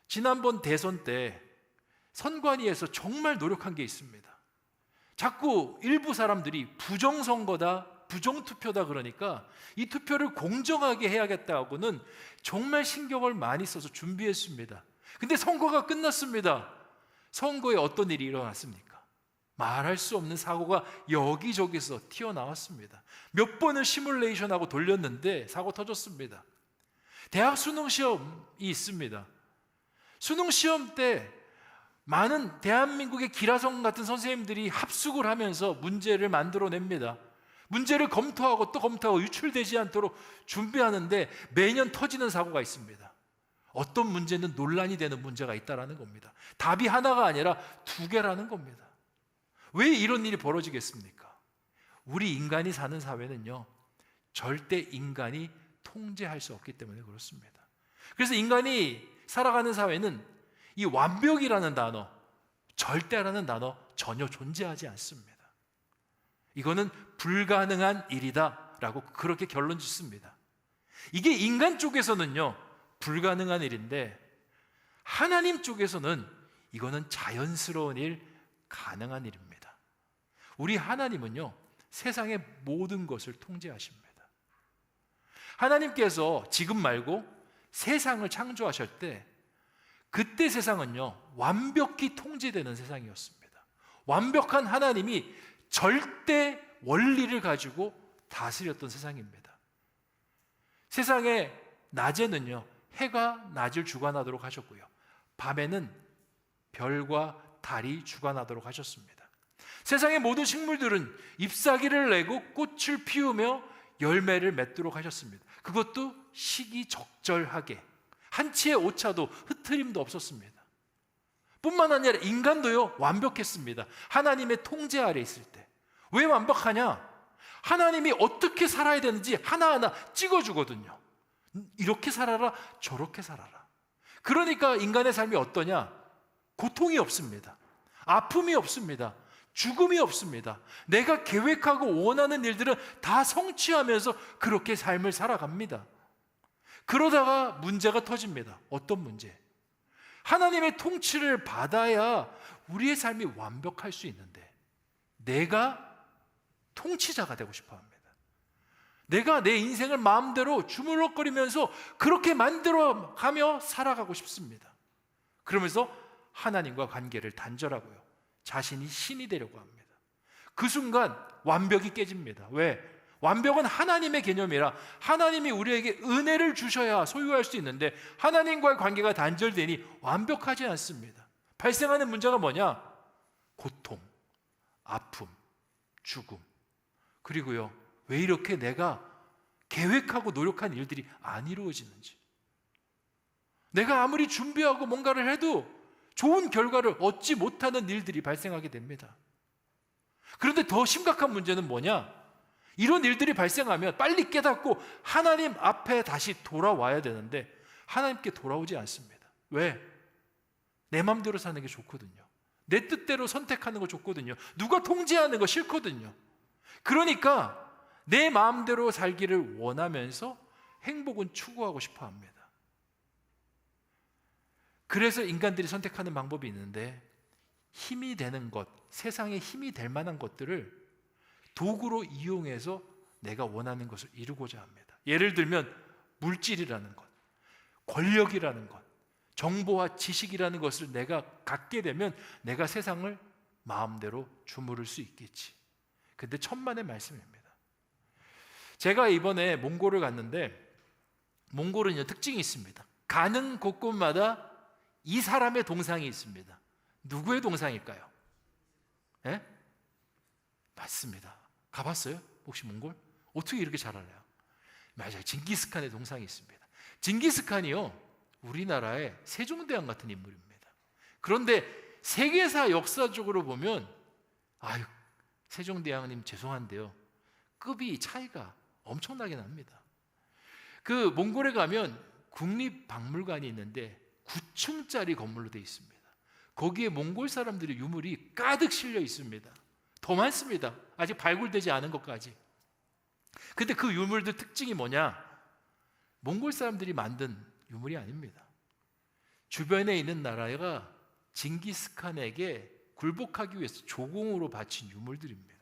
지난번 대선 때 선관위에서 정말 노력한 게 있습니다. 자꾸 일부 사람들이 부정선거다, 부정투표다 그러니까 이 투표를 공정하게 해야겠다고는 정말 신경을 많이 써서 준비했습니다. 근데 선거가 끝났습니다. 선거에 어떤 일이 일어났습니까? 말할 수 없는 사고가 여기저기서 튀어나왔습니다. 몇 번을 시뮬레이션하고 돌렸는데 사고 터졌습니다. 대학 수능 시험이 있습니다. 수능 시험 때 많은 대한민국의 기라성 같은 선생님들이 합숙을 하면서 문제를 만들어냅니다. 문제를 검토하고 또 검토하고 유출되지 않도록 준비하는데 매년 터지는 사고가 있습니다. 어떤 문제는 논란이 되는 문제가 있다라는 겁니다. 답이 하나가 아니라 두 개라는 겁니다. 왜 이런 일이 벌어지겠습니까? 우리 인간이 사는 사회는요, 절대 인간이 통제할 수 없기 때문에 그렇습니다. 그래서 인간이 살아가는 사회는 이 완벽이라는 단어, 절대라는 단어 전혀 존재하지 않습니다. 이거는 불가능한 일이다 라고 그렇게 결론 짓습니다. 이게 인간 쪽에서는요 불가능한 일인데, 하나님 쪽에서는 이거는 자연스러운 일, 가능한 일입니다. 우리 하나님은요 세상의 모든 것을 통제하십니다. 하나님께서 지금 말고 세상을 창조하실 때, 그때 세상은요 완벽히 통제되는 세상이었습니다. 완벽한 하나님이 절대 원리를 가지고 다스렸던 세상입니다. 세상에 낮에는요 해가 낮을 주관하도록 하셨고요, 밤에는 별과 달이 주관하도록 하셨습니다. 세상의 모든 식물들은 잎사귀를 내고 꽃을 피우며 열매를 맺도록 하셨습니다. 그것도 시기적절하게, 한치의 오차도 흐트림도 없었습니다. 뿐만 아니라 인간도요 완벽했습니다. 하나님의 통제 아래 있을 때. 왜 완벽하냐? 하나님이 어떻게 살아야 되는지 하나하나 찍어주거든요. 이렇게 살아라, 저렇게 살아라. 그러니까 인간의 삶이 어떠냐? 고통이 없습니다. 아픔이 없습니다. 죽음이 없습니다. 내가 계획하고 원하는 일들은 다 성취하면서 그렇게 삶을 살아갑니다. 그러다가 문제가 터집니다. 어떤 문제? 하나님의 통치를 받아야 우리의 삶이 완벽할 수 있는데, 내가 통치자가 되고 싶어 합니다. 내가 내 인생을 마음대로 주물럭거리면서 그렇게 만들어가며 살아가고 싶습니다. 그러면서 하나님과 관계를 단절하고요, 자신이 신이 되려고 합니다. 그 순간 완벽이 깨집니다. 왜? 완벽은 하나님의 개념이라 하나님이 우리에게 은혜를 주셔야 소유할 수 있는데, 하나님과의 관계가 단절되니 완벽하지 않습니다. 발생하는 문제가 뭐냐? 고통, 아픔, 죽음. 그리고요, 왜 이렇게 내가 계획하고 노력한 일들이 안 이루어지는지, 내가 아무리 준비하고 뭔가를 해도 좋은 결과를 얻지 못하는 일들이 발생하게 됩니다. 그런데 더 심각한 문제는 뭐냐? 이런 일들이 발생하면 빨리 깨닫고 하나님 앞에 다시 돌아와야 되는데 하나님께 돌아오지 않습니다. 왜? 내 마음대로 사는 게 좋거든요. 내 뜻대로 선택하는 거 좋거든요. 누가 통제하는 거 싫거든요. 그러니까 내 마음대로 살기를 원하면서 행복은 추구하고 싶어 합니다. 그래서 인간들이 선택하는 방법이 있는데, 힘이 되는 것, 세상에 힘이 될 만한 것들을 도구로 이용해서 내가 원하는 것을 이루고자 합니다. 예를 들면 물질이라는 것, 권력이라는 것, 정보와 지식이라는 것을 내가 갖게 되면 내가 세상을 마음대로 주무를 수 있겠지. 근데 천만의 말씀입니다. 제가 이번에 몽골을 갔는데, 몽골은 특징이 있습니다. 가는 곳곳마다 이 사람의 동상이 있습니다. 누구의 동상일까요? 예? 맞습니다. 가봤어요? 혹시 몽골? 어떻게 이렇게 잘 알아요? 맞아요. 징기스칸의 동상이 있습니다. 징기스칸이요, 우리나라의 세종대왕 같은 인물입니다. 그런데 세계사 역사적으로 보면, 아유, 세종대왕님 죄송한데요, 급이 차이가 엄청나게 납니다. 그 몽골에 가면 국립박물관이 있는데 9층짜리 건물로 되어 있습니다. 거기에 몽골 사람들의 유물이 가득 실려 있습니다. 더 많습니다. 아직 발굴되지 않은 것까지. 근데 그 유물들 특징이 뭐냐? 몽골 사람들이 만든 유물이 아닙니다. 주변에 있는 나라가 징기스칸에게 굴복하기 위해서 조공으로 바친 유물들입니다.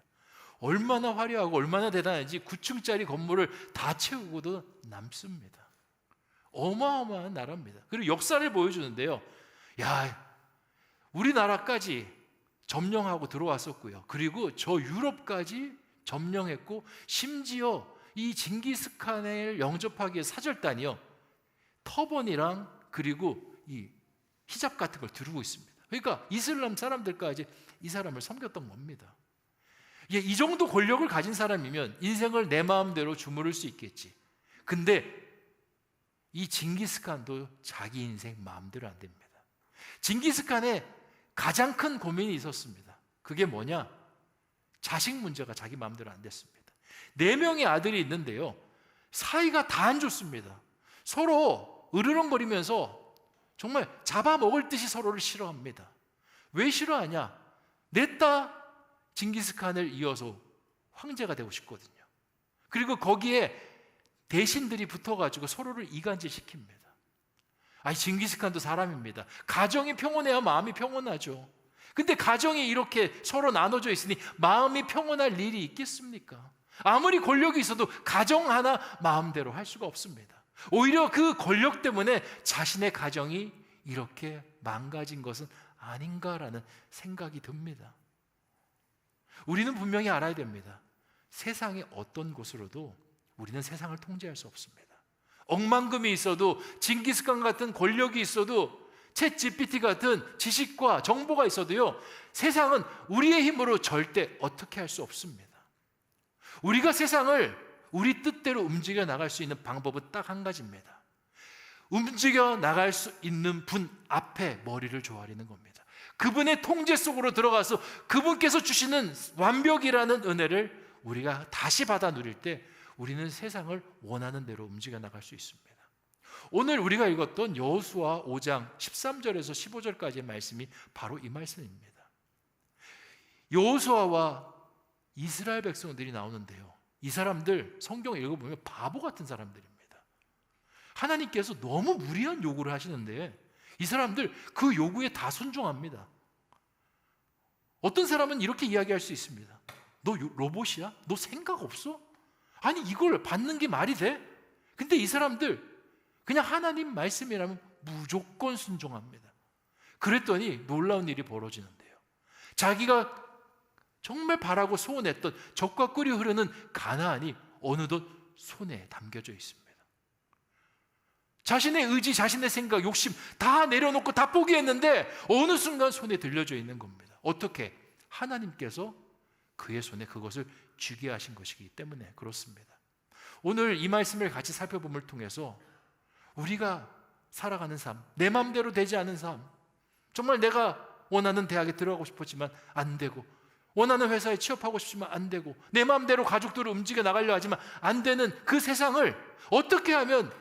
얼마나 화려하고 얼마나 대단한지 9층짜리 건물을 다 채우고도 남습니다. 어마어마한 나라입니다. 그리고 역사를 보여주는데요, 야, 우리나라까지 점령하고 들어왔었고요, 그리고 저 유럽까지 점령했고, 심지어 이 징기스칸을 영접하기 위해 사절단이요, 터번이랑 그리고 이 히잡 같은 걸 두르고 있습니다. 그러니까 이슬람 사람들까지 이 사람을 섬겼던 겁니다. 이 정도 권력을 가진 사람이면 인생을 내 마음대로 주무를 수 있겠지. 근데 이 징기스칸도 자기 인생 마음대로 안 됩니다. 징기스칸에 가장 큰 고민이 있었습니다. 그게 뭐냐? 자식 문제가 자기 마음대로 안 됐습니다. 4명의 아들이 있는데요, 사이가 다 안 좋습니다. 서로 으르렁거리면서 정말 잡아먹을 듯이 서로를 싫어합니다. 왜 싫어하냐? 냈다 징기스칸을 이어서 황제가 되고 싶거든요. 그리고 거기에 대신들이 붙어가지고 서로를 이간질시킵니다. 아니, 징기스칸도 사람입니다. 가정이 평온해야 마음이 평온하죠. 근데 가정이 이렇게 서로 나눠져 있으니 마음이 평온할 일이 있겠습니까? 아무리 권력이 있어도 가정 하나 마음대로 할 수가 없습니다. 오히려 그 권력 때문에 자신의 가정이 이렇게 망가진 것은 아닌가라는 생각이 듭니다. 우리는 분명히 알아야 됩니다. 세상의 어떤 곳으로도 우리는 세상을 통제할 수 없습니다. 억만금이 있어도, 징기스칸 같은 권력이 있어도, 챗 GPT 같은 지식과 정보가 있어도요, 세상은 우리의 힘으로 절대 어떻게 할 수 없습니다. 우리가 세상을 우리 뜻대로 움직여 나갈 수 있는 방법은 딱 한 가지입니다. 움직여 나갈 수 있는 분 앞에 머리를 조아리는 겁니다. 그분의 통제 속으로 들어가서 그분께서 주시는 완벽이라는 은혜를 우리가 다시 받아 누릴 때 우리는 세상을 원하는 대로 움직여 나갈 수 있습니다. 오늘 우리가 읽었던 여호수아 5장 13절에서 15절까지의 말씀이 바로 이 말씀입니다. 여호수아와 이스라엘 백성들이 나오는데요, 이 사람들 성경을 읽어보면 바보 같은 사람들입니다. 하나님께서 너무 무리한 요구를 하시는데 이 사람들 그 요구에 다 순종합니다. 어떤 사람은 이렇게 이야기할 수 있습니다. 너 로봇이야? 너 생각 없어? 아니, 이걸 받는 게 말이 돼? 근데 이 사람들 그냥 하나님 말씀이라면 무조건 순종합니다. 그랬더니 놀라운 일이 벌어지는데요, 자기가 정말 바라고 소원했던 젖과 꿀이 흐르는 가나안이 어느덧 손에 담겨져 있습니다. 자신의 의지, 자신의 생각, 욕심 다 내려놓고 다 포기했는데 어느 순간 손에 들려져 있는 겁니다. 어떻게? 하나님께서 그의 손에 그것을 쥐게 하신 것이기 때문에 그렇습니다. 오늘 이 말씀을 같이 살펴봄을 통해서 우리가 살아가는 삶, 내 마음대로 되지 않은 삶, 정말 내가 원하는 대학에 들어가고 싶었지만 안 되고, 원하는 회사에 취업하고 싶지만 안 되고, 내 마음대로 가족들을 움직여 나가려 하지만 안 되는 그 세상을 어떻게 하면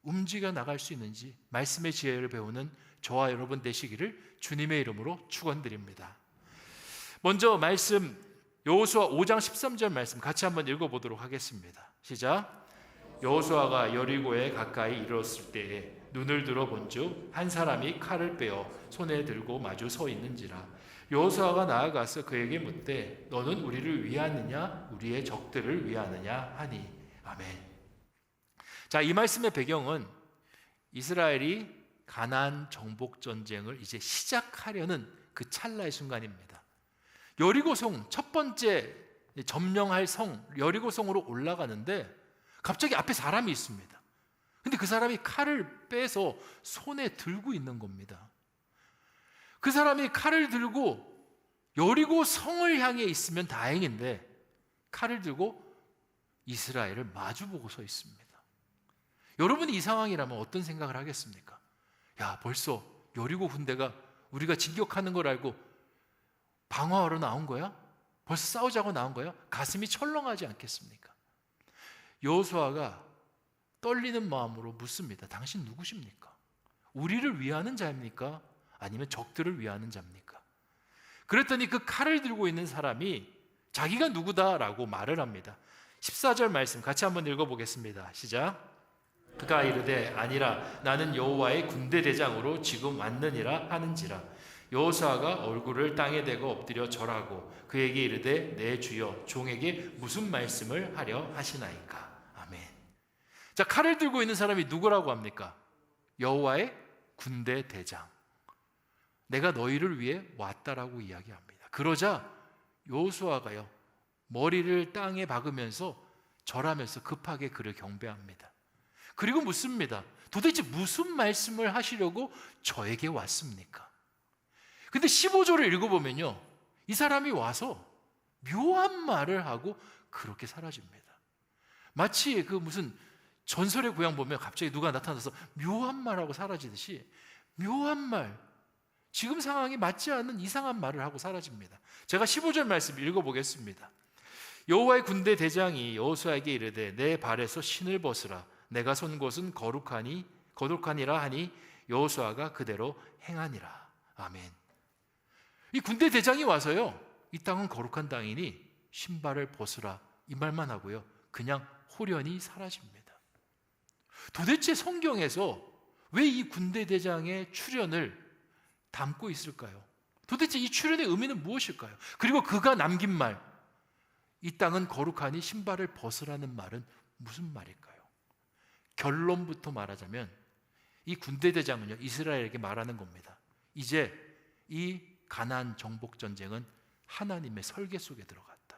움직여 나갈 수 있는지 말씀의 지혜를 배우는 저와 여러분 되시기를 주님의 이름으로 축원드립니다. 먼저 말씀 여호수아 5장 13절 말씀 같이 한번 읽어보도록 하겠습니다. 시작. 여호수아가 여리고에 가까이 이르렀을 때에 눈을 들어 본즉 한 사람이 칼을 빼어 손에 들고 마주 서 있는지라. 여호수아가 나아가서 그에게 묻되 너는 우리를 위하느냐 우리의 적들을 위하느냐 하니. 아멘. 자, 이 말씀의 배경은 이스라엘이 가나안 정복 전쟁을 이제 시작하려는 그 찰나의 순간입니다. 여리고성, 첫 번째 점령할 성 여리고성으로 올라가는데 갑자기 앞에 사람이 있습니다. 근데 그 사람이 칼을 빼서 손에 들고 있는 겁니다. 그 사람이 칼을 들고 여리고성을 향해 있으면 다행인데 칼을 들고 이스라엘을 마주보고 서 있습니다. 여러분이 이 상황이라면 어떤 생각을 하겠습니까? 야, 벌써 여리고 군대가 우리가 진격하는 걸 알고 방어하러 나온 거야? 벌써 싸우자고 나온 거야? 가슴이 철렁하지 않겠습니까? 여호수아가 떨리는 마음으로 묻습니다. 당신 누구십니까? 우리를 위하는 자입니까? 아니면 적들을 위하는 자입니까? 그랬더니 그 칼을 들고 있는 사람이 자기가 누구다라고 말을 합니다. 14절 말씀 같이 한번 읽어보겠습니다. 시작. 그가 이르되 아니라 나는 여호와의 군대 대장으로 지금 왔느니라 하는지라. 여호수아가 얼굴을 땅에 대고 엎드려 절하고 그에게 이르되 내 주여 종에게 무슨 말씀을 하려 하시나이까. 아멘. 자, 칼을 들고 있는 사람이 누구라고 합니까? 여호와의 군대 대장. 내가 너희를 위해 왔다라고 이야기합니다. 그러자 여호수아가요 머리를 땅에 박으면서 절하면서 급하게 그를 경배합니다. 그리고 묻습니다. 도대체 무슨 말씀을 하시려고 저에게 왔습니까? 근데 15절을 읽어보면요 이 사람이 와서 묘한 말을 하고 그렇게 사라집니다. 마치 그 무슨 전설의 고향 보면 갑자기 누가 나타나서 묘한 말하고 사라지듯이 묘한 말, 지금 상황이 맞지 않는 이상한 말을 하고 사라집니다. 제가 15절 말씀 읽어보겠습니다. 여호와의 군대 대장이 여호수아에게 이르되 내 발에서 신을 벗으라. 내가 선 곳은 거룩하니라 하니 여호수아가 그대로 행하니라. 아멘. 이 군대 대장이 와서요, 이 땅은 거룩한 땅이니 신발을 벗으라, 이 말만 하고요, 그냥 호련히 사라집니다. 도대체 성경에서 왜 이 군대 대장의 출현을 담고 있을까요? 도대체 이 출현의 의미는 무엇일까요? 그리고 그가 남긴 말, 이 땅은 거룩하니 신발을 벗으라는 말은 무슨 말일까요? 결론부터 말하자면 이 군대 대장은요, 이스라엘에게 말하는 겁니다. 이제 이 가나안 정복 전쟁은 하나님의 설계 속에 들어갔다.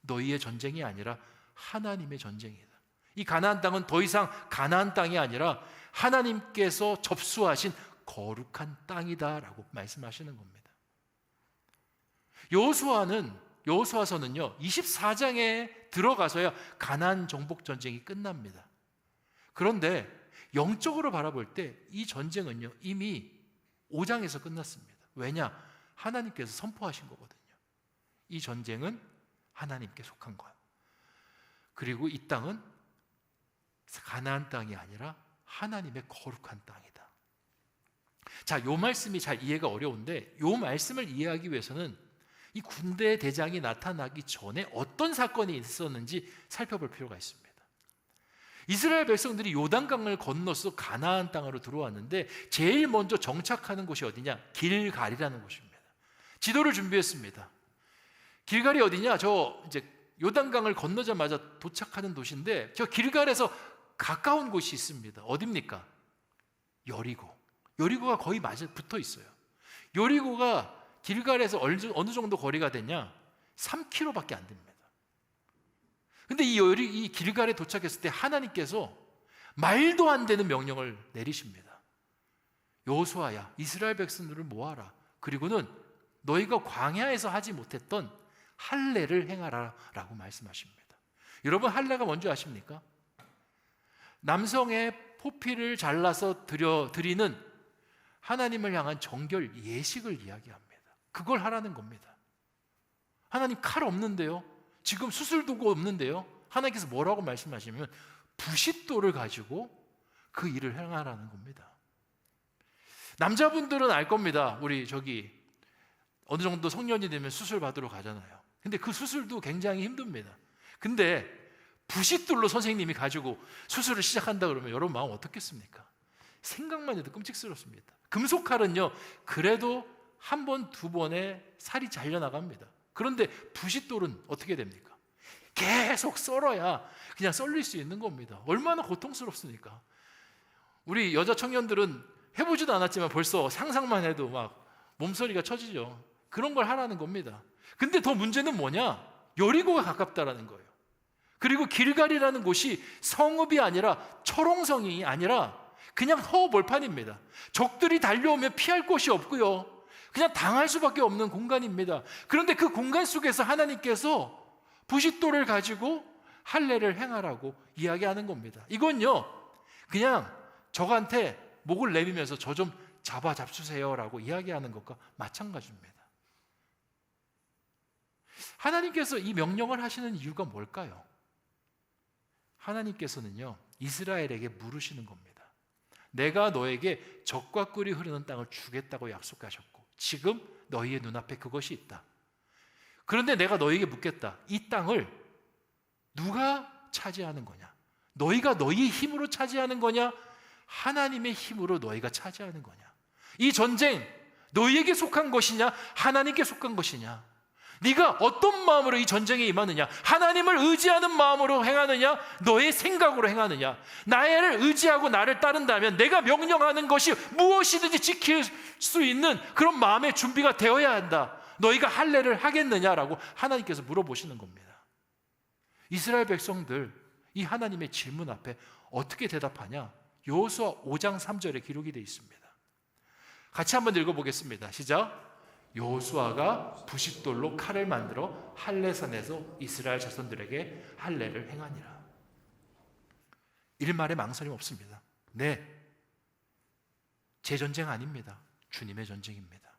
너희의 전쟁이 아니라 하나님의 전쟁이다. 이 가나안 땅은 더 이상 가나안 땅이 아니라 하나님께서 접수하신 거룩한 땅이다라고 말씀하시는 겁니다. 여호수아서는요 24장에 들어가서야 가나안 정복 전쟁이 끝납니다. 그런데 영적으로 바라볼 때 이 전쟁은요 이미 5장에서 끝났습니다. 왜냐? 하나님께서 선포하신 거거든요. 이 전쟁은 하나님께 속한 거야. 그리고 이 땅은 가나안 땅이 아니라 하나님의 거룩한 땅이다. 자, 요 말씀이 잘 이해가 어려운데 요 말씀을 이해하기 위해서는 이 군대 대장이 나타나기 전에 어떤 사건이 있었는지 살펴볼 필요가 있습니다. 이스라엘 백성들이 요단강을 건너서 가나안 땅으로 들어왔는데 제일 먼저 정착하는 곳이 어디냐? 길갈이라는 곳입니다. 지도를 준비했습니다. 길갈이 어디냐? 저 이제 요단강을 건너자마자 도착하는 도시인데 저 길갈에서 가까운 곳이 있습니다. 어디입니까? 여리고. 여리고가 거의 붙어 있어요. 여리고가 길갈에서 어느 정도 거리가 되냐? 3km밖에 안 됩니다. 근데 이 길갈에 도착했을 때 하나님께서 말도 안 되는 명령을 내리십니다. 여호수아야, 이스라엘 백성들을 모아라. 그리고는 너희가 광야에서 하지 못했던 할례를 행하라 라고 말씀하십니다. 여러분, 할례가 뭔지 아십니까? 남성의 포피를 잘라서 드리는 하나님을 향한 정결 예식을 이야기합니다. 그걸 하라는 겁니다. 하나님 칼 없는데요? 지금 수술 도구 없는데요? 하나님께서 뭐라고 말씀하시면 부싯돌을 가지고 그 일을 행하라는 겁니다. 남자분들은 알 겁니다. 우리 어느 정도 성년이 되면 수술 받으러 가잖아요. 근데 그 수술도 굉장히 힘듭니다. 근데 부싯돌로 선생님이 가지고 수술을 시작한다 그러면 여러분 마음 어떻겠습니까? 생각만 해도 끔찍스럽습니다. 금속칼은요 그래도 한 번, 두 번에 살이 잘려나갑니다. 그런데 부싯돌은 어떻게 됩니까? 계속 썰어야 그냥 썰릴 수 있는 겁니다. 얼마나 고통스럽습니까? 우리 여자 청년들은 해보지도 않았지만 벌써 상상만 해도 막 몸서리가 쳐지죠. 그런 걸 하라는 겁니다. 근데 더 문제는 뭐냐? 여리고가 가깝다라는 거예요. 그리고 길갈이라는 곳이 성읍이 아니라 철옹성이 아니라 그냥 허벌판입니다. 적들이 달려오면 피할 곳이 없고요. 그냥 당할 수밖에 없는 공간입니다. 그런데 그 공간 속에서 하나님께서 부싯돌을 가지고 할례를 행하라고 이야기하는 겁니다. 이건요 그냥 저한테 목을 내밀면서 저 좀 잡아주세요 라고 이야기하는 것과 마찬가지입니다. 하나님께서 이 명령을 하시는 이유가 뭘까요? 하나님께서는요 이스라엘에게 물으시는 겁니다. 내가 너에게 젖과 꿀이 흐르는 땅을 주겠다고 약속하셨고 지금 너희의 눈앞에 그것이 있다. 그런데 내가 너희에게 묻겠다. 이 땅을 누가 차지하는 거냐? 너희가 너희의 힘으로 차지하는 거냐? 하나님의 힘으로 너희가 차지하는 거냐? 이 전쟁 너희에게 속한 것이냐? 하나님께 속한 것이냐? 네가 어떤 마음으로 이 전쟁에 임하느냐? 하나님을 의지하는 마음으로 행하느냐? 너의 생각으로 행하느냐? 나를 의지하고 나를 따른다면 내가 명령하는 것이 무엇이든지 지킬 수 있는 그런 마음의 준비가 되어야 한다. 너희가 할례를 하겠느냐라고 하나님께서 물어보시는 겁니다. 이스라엘 백성들 이 하나님의 질문 앞에 어떻게 대답하냐? 여호수아 5장 3절에 기록이 되어 있습니다. 같이 한번 읽어보겠습니다. 시작. 여호수아가 부싯돌로 칼을 만들어 할례산에서 이스라엘 자손들에게 할례를 행하니라. 일말에 망설임 없습니다. 네, 제 전쟁 아닙니다. 주님의 전쟁입니다.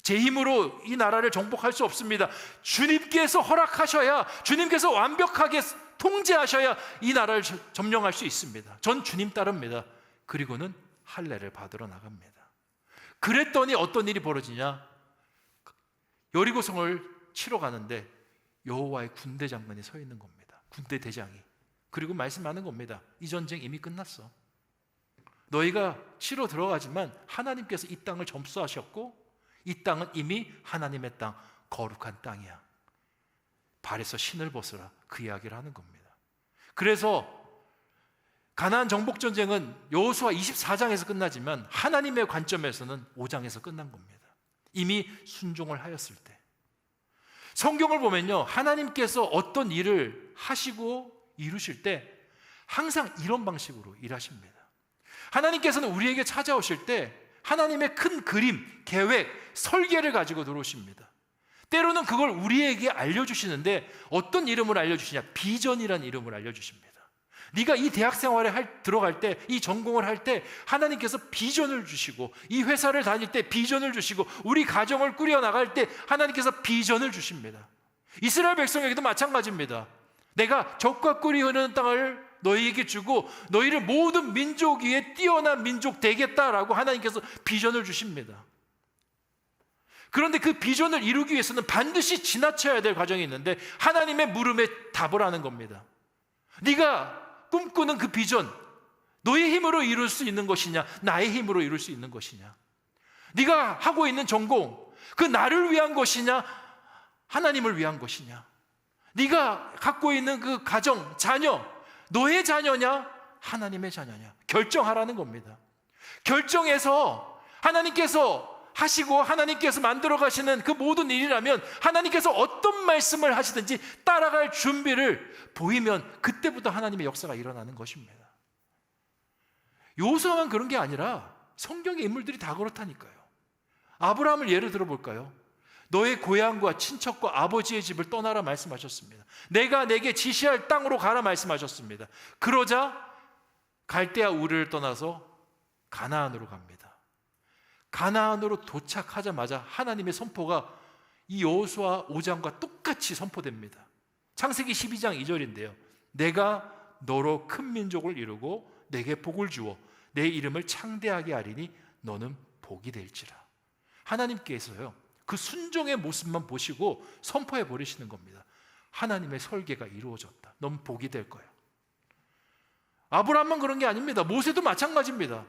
제 힘으로 이 나라를 정복할 수 없습니다. 주님께서 허락하셔야, 주님께서 완벽하게 통제하셔야 이 나라를 점령할 수 있습니다. 전 주님 따릅니다. 그리고는 할례를 받으러 나갑니다. 그랬더니 어떤 일이 벌어지냐? 여리고성을 치러 가는데 여호와의 군대 장관이 서 있는 겁니다. 군대 대장이. 그리고 말씀하는 겁니다. 이 전쟁 이미 끝났어. 너희가 치러 들어가지만 하나님께서 이 땅을 점수하셨고 이 땅은 이미 하나님의 땅, 거룩한 땅이야. 발에서 신을 벗으라. 그 이야기를 하는 겁니다. 그래서 가나안 정복 전쟁은 여호수아 24장에서 끝나지만 하나님의 관점에서는 5장에서 끝난 겁니다. 이미 순종을 하였을 때. 성경을 보면요, 하나님께서 어떤 일을 하시고 이루실 때 항상 이런 방식으로 일하십니다. 하나님께서는 우리에게 찾아오실 때 하나님의 큰 그림, 계획, 설계를 가지고 들어오십니다. 때로는 그걸 우리에게 알려주시는데 어떤 이름을 알려주시냐? 비전이라는 이름을 알려주십니다. 네가 이 대학 생활에 들어갈 때, 이 전공을 할 때 하나님께서 비전을 주시고, 이 회사를 다닐 때 비전을 주시고, 우리 가정을 꾸려나갈 때 하나님께서 비전을 주십니다. 이스라엘 백성에게도 마찬가지입니다. 내가 적과 꿀이 흐르는 땅을 너희에게 주고 너희를 모든 민족 위에 뛰어난 민족 되겠다라고 하나님께서 비전을 주십니다. 그런데 그 비전을 이루기 위해서는 반드시 지나쳐야 될 과정이 있는데 하나님의 물음에 답을 하는 겁니다. 네가 꿈꾸는 그 비전, 너의 힘으로 이룰 수 있는 것이냐, 나의 힘으로 이룰 수 있는 것이냐? 네가 하고 있는 전공, 그 나를 위한 것이냐, 하나님을 위한 것이냐? 네가 갖고 있는 그 가정, 자녀, 너의 자녀냐, 하나님의 자녀냐? 결정하라는 겁니다. 결정해서 하나님께서 하시고 하나님께서 만들어 가시는 그 모든 일이라면 하나님께서 어떤 말씀을 하시든지 따라갈 준비를 보이면 그때부터 하나님의 역사가 일어나는 것입니다. 여호수아만 그런 게 아니라 성경의 인물들이 다 그렇다니까요. 아브라함을 예를 들어볼까요? 너의 고향과 친척과 아버지의 집을 떠나라 말씀하셨습니다. 내가 내게 지시할 땅으로 가라 말씀하셨습니다. 그러자 갈대아 우르를 떠나서 가나안으로 갑니다. 가나안으로 도착하자마자 하나님의 선포가 이 여호수아 5장과 똑같이 선포됩니다. 창세기 12장 2절인데요. 내가 너로 큰 민족을 이루고 내게 복을 주어 내 이름을 창대하게 하리니 너는 복이 될지라. 하나님께서요, 그 순종의 모습만 보시고 선포해 버리시는 겁니다. 하나님의 설계가 이루어졌다. 넌 복이 될 거야. 아브라함만 그런 게 아닙니다. 모세도 마찬가지입니다.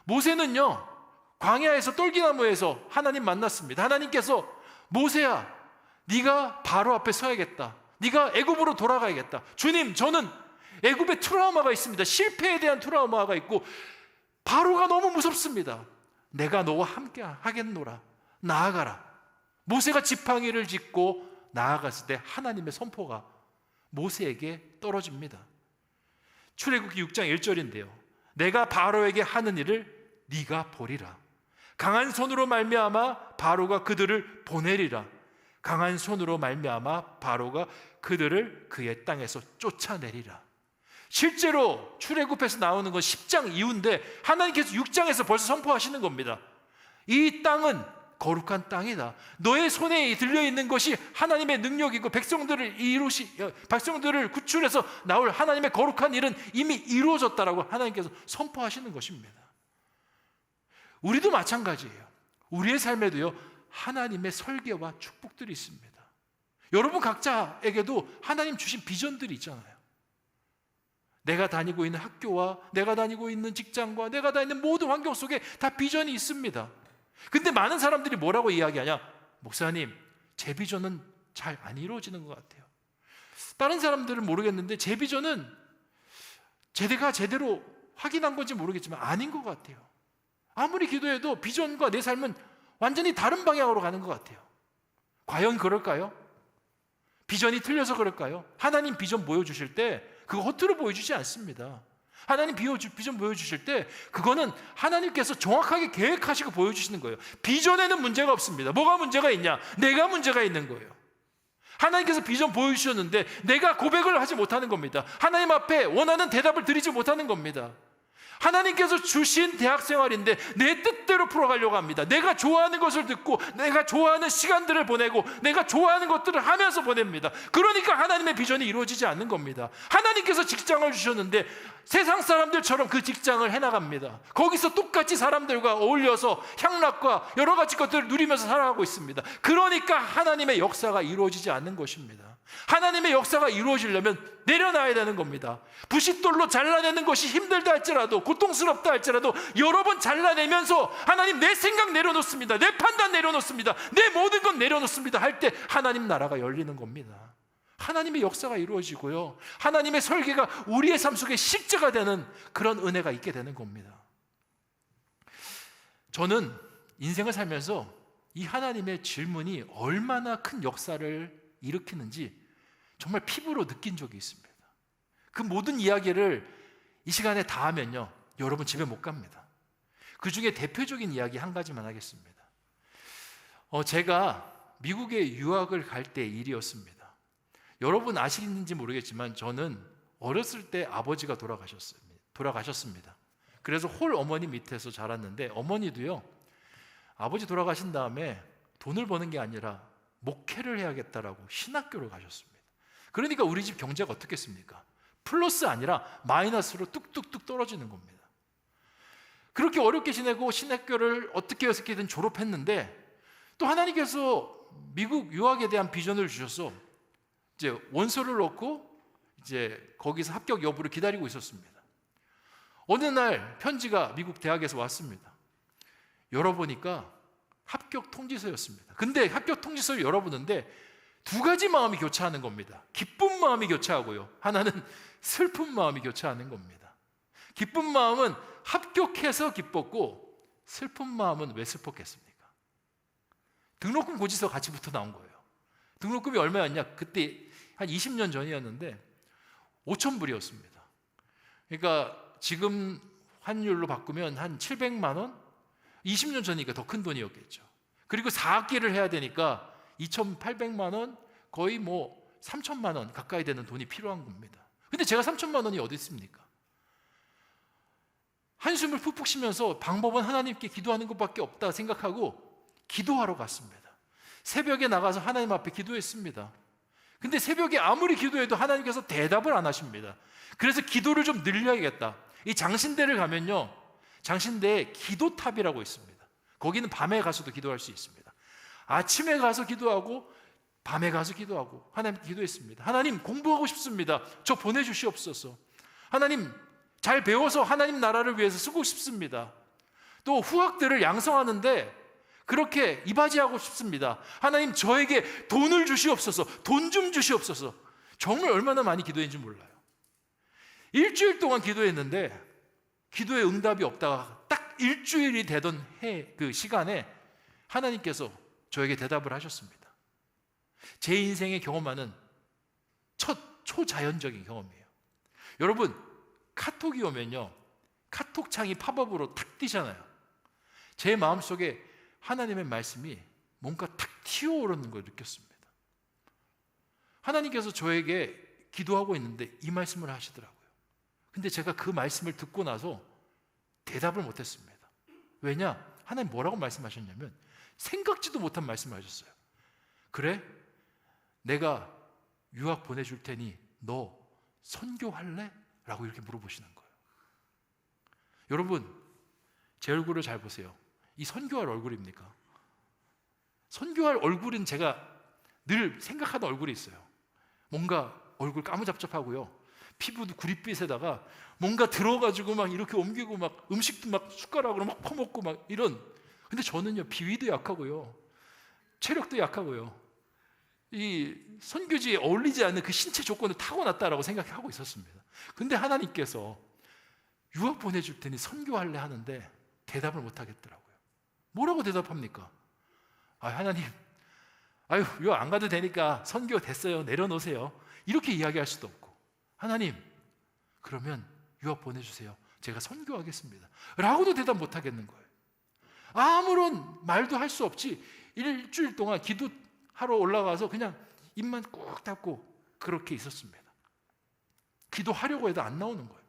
모세는요, 광야에서 똘기나무에서 하나님 만났습니다. 하나님께서 모세야, 네가 바로 앞에 서야겠다. 네가 애굽으로 돌아가야겠다. 주님, 저는 애굽에 트라우마가 있습니다. 실패에 대한 트라우마가 있고 바로가 너무 무섭습니다. 내가 너와 함께 하겠노라. 나아가라. 모세가 지팡이를 짚고 나아갔을 때 하나님의 선포가 모세에게 떨어집니다. 출애굽기 6장 1절인데요. 내가 바로에게 하는 일을 네가 보리라. 강한 손으로 말미암아 바로가 그들을 보내리라. 강한 손으로 말미암아 바로가 그들을 그의 땅에서 쫓아내리라. 실제로 출애굽에서 나오는 건 10장 이후인데 하나님께서 6장에서 벌써 선포하시는 겁니다. 이 땅은 거룩한 땅이다. 너의 손에 들려있는 것이 하나님의 능력이고 백성들을 구출해서 나올 하나님의 거룩한 일은 이미 이루어졌다라고 하나님께서 선포하시는 것입니다. 우리도 마찬가지예요. 우리의 삶에도요, 하나님의 설계와 축복들이 있습니다. 여러분 각자에게도 하나님 주신 비전들이 있잖아요. 내가 다니고 있는 학교와 내가 다니고 있는 직장과 내가 다니는 모든 환경 속에 다 비전이 있습니다. 근데 많은 사람들이 뭐라고 이야기하냐? 목사님, 제 비전은 잘 안 이루어지는 것 같아요. 다른 사람들은 모르겠는데 제 비전은 제가 제대로 확인한 건지 모르겠지만 아닌 것 같아요. 아무리 기도해도 비전과 내 삶은 완전히 다른 방향으로 가는 것 같아요. 과연 그럴까요? 비전이 틀려서 그럴까요? 하나님 비전 보여주실 때 그거 허투루 보여주지 않습니다. 하나님 비전 보여주실 때 그거는 하나님께서 정확하게 계획하시고 보여주시는 거예요. 비전에는 문제가 없습니다. 뭐가 문제가 있냐? 내가 문제가 있는 거예요. 하나님께서 비전 보여주셨는데 내가 고백을 하지 못하는 겁니다. 하나님 앞에 원하는 대답을 드리지 못하는 겁니다. 하나님께서 주신 대학 생활인데 내 뜻대로 풀어가려고 합니다. 내가 좋아하는 것을 듣고 내가 좋아하는 시간들을 보내고 내가 좋아하는 것들을 하면서 보냅니다. 그러니까 하나님의 비전이 이루어지지 않는 겁니다. 하나님께서 직장을 주셨는데 세상 사람들처럼 그 직장을 해나갑니다. 거기서 똑같이 사람들과 어울려서 향락과 여러 가지 것들을 누리면서 살아가고 있습니다. 그러니까 하나님의 역사가 이루어지지 않는 것입니다. 하나님의 역사가 이루어지려면 내려놔야 되는 겁니다. 부싯돌로 잘라내는 것이 힘들다 할지라도, 고통스럽다 할지라도 여러 번 잘라내면서 하나님 내 생각 내려놓습니다, 내 판단 내려놓습니다, 내 모든 건 내려놓습니다 할 때 하나님 나라가 열리는 겁니다. 하나님의 역사가 이루어지고요, 하나님의 설계가 우리의 삶 속에 실제가 되는 그런 은혜가 있게 되는 겁니다. 저는 인생을 살면서 이 하나님의 질문이 얼마나 큰 역사를 일으키는지 정말 피부로 느낀 적이 있습니다. 그 모든 이야기를 이 시간에 다 하면요, 여러분 집에 못 갑니다. 그 중에 대표적인 이야기 한 가지만 하겠습니다. 제가 미국에 유학을 갈 때 일이었습니다. 여러분 아시는지 모르겠지만 저는 어렸을 때 아버지가 돌아가셨습니다. 그래서 홀 어머니 밑에서 자랐는데, 어머니도요, 아버지 돌아가신 다음에 돈을 버는 게 아니라 목회를 해야겠다라고 신학교를 가셨습니다. 그러니까 우리 집 경제가 어떻겠습니까? 플러스 아니라 마이너스로 뚝뚝뚝 떨어지는 겁니다. 그렇게 어렵게 지내고 신학교를 어떻게든 졸업했는데, 또 하나님께서 미국 유학에 대한 비전을 주셔서 이제 원서를 넣고 이제 거기서 합격 여부를 기다리고 있었습니다. 어느 날 편지가 미국 대학에서 왔습니다. 열어보니까 합격 통지서였습니다. 근데 합격 통지서를 열어보는데 두 가지 마음이 교차하는 겁니다. 기쁜 마음이 교차하고요, 하나는 슬픈 마음이 교차하는 겁니다. 기쁜 마음은 합격해서 기뻤고, 슬픈 마음은 왜 슬펐겠습니까? 등록금 고지서 같이 붙어 나온 거예요. 등록금이 얼마였냐? 그때 한 20년 전이었는데 5,000불이었습니다. 그러니까 지금 환율로 바꾸면 한 700만 원? 20년 전이니까 더 큰 돈이었겠죠. 그리고 4학기를 해야 되니까 2,800만 원, 거의 뭐 3,000만 원 가까이 되는 돈이 필요한 겁니다. 근데 제가 3,000만 원이 어디 있습니까? 한숨을 푹푹 쉬면서 방법은 하나님께 기도하는 것밖에 없다 생각하고 기도하러 갔습니다. 새벽에 나가서 하나님 앞에 기도했습니다. 근데 새벽에 아무리 기도해도 하나님께서 대답을 안 하십니다. 그래서 기도를 좀 늘려야겠다. 이 장신대를 가면요, 장신대에 기도탑이라고 있습니다. 거기는 밤에 가서도 기도할 수 있습니다. 아침에 가서 기도하고 밤에 가서 기도하고 하나님께 기도했습니다. 하나님, 공부하고 싶습니다. 저 보내주시옵소서. 하나님, 잘 배워서 하나님 나라를 위해서 쓰고 싶습니다. 또 후학들을 양성하는데 그렇게 이바지하고 싶습니다. 하나님, 저에게 돈을 주시옵소서. 돈 좀 주시옵소서. 정말 얼마나 많이 기도했는지 몰라요. 일주일 동안 기도했는데 기도에 응답이 없다가 딱 일주일이 되던 그 시간에 하나님께서 저에게 대답을 하셨습니다. 제 인생에 경험하는 첫 초자연적인 경험이에요. 여러분, 카톡이 오면요, 카톡 창이 팝업으로 탁 뜨잖아요. 제 마음속에 하나님의 말씀이 뭔가 탁 튀어오르는 걸 느꼈습니다. 하나님께서 저에게 기도하고 있는데 이 말씀을 하시더라고요. 근데 제가 그 말씀을 듣고 나서 대답을 못했습니다. 왜냐? 하나님 뭐라고 말씀하셨냐면 생각지도 못한 말씀을 하셨어요. 그래? 내가 유학 보내줄 테니 너 선교할래? 라고 이렇게 물어보시는 거예요. 여러분, 제 얼굴을 잘 보세요. 이 선교할 얼굴입니까? 선교할 얼굴은 제가 늘 생각하던 얼굴이 있어요. 뭔가 얼굴 까무잡잡하고요, 피부도 구릿빛에다가 뭔가 들어가지고 막 이렇게 옮기고 막 음식도 막 숟가락으로 막 퍼먹고 막 이런. 근데 저는요, 비위도 약하고요, 체력도 약하고요, 이 선교지에 어울리지 않는 그 신체 조건을 타고났다라고 생각하고 있었습니다. 근데 하나님께서 유학 보내줄 테니 선교할래 하는데 대답을 못 하겠더라고요. 뭐라고 대답합니까? 하나님, 유학 안 가도 되니까 선교 됐어요, 내려놓으세요, 이렇게 이야기할 수도 없고, 하나님, 그러면 유학 보내주세요, 제가 선교하겠습니다 라고도 대답 못 하겠는 거예요. 아무런 말도 할 수 없이 일주일 동안 기도하러 올라가서 그냥 입만 꾹 닫고 그렇게 있었습니다. 기도하려고 해도 안 나오는 거예요.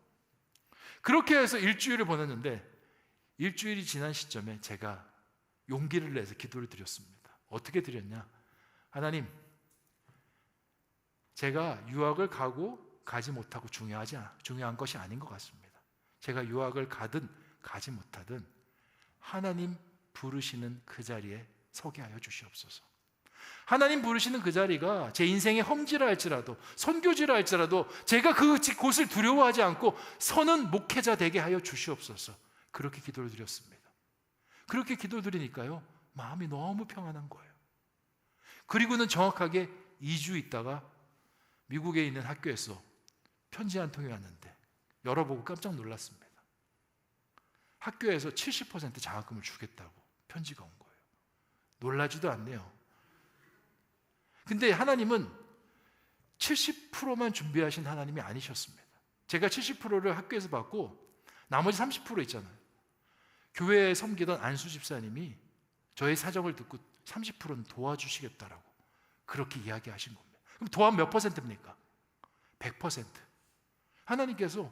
그렇게 해서 일주일을 보냈는데 일주일이 지난 시점에 제가 용기를 내서 기도를 드렸습니다. 어떻게 드렸냐? 하나님, 제가 유학을 가고 가지 못하고 중요한 것이 아닌 것 같습니다. 제가 유학을 가든 가지 못하든 하나님 부르시는 그 자리에 서게 하여 주시옵소서. 하나님 부르시는 그 자리가 제 인생의 험지라 할지라도, 선교지라 할지라도 제가 그곳을 두려워하지 않고 서는 목회자 되게 하여 주시옵소서. 그렇게 기도를 드렸습니다. 그렇게 기도 드리니까요, 마음이 너무 평안한 거예요. 그리고는 정확하게 2주 있다가 미국에 있는 학교에서 편지 한 통이 왔는데 열어보고 깜짝 놀랐습니다. 학교에서 70% 장학금을 주겠다고 편지가 온 거예요. 놀라지도 않네요. 근데 하나님은 70%만 준비하신 하나님이 아니셨습니다. 제가 70%를 학교에서 받고 나머지 30% 있잖아요. 교회에 섬기던 안수 집사님이 저의 사정을 듣고 30%는 도와주시겠다라고 그렇게 이야기하신 겁니다. 그럼 도움 몇 %입니까? 100%. 하나님께서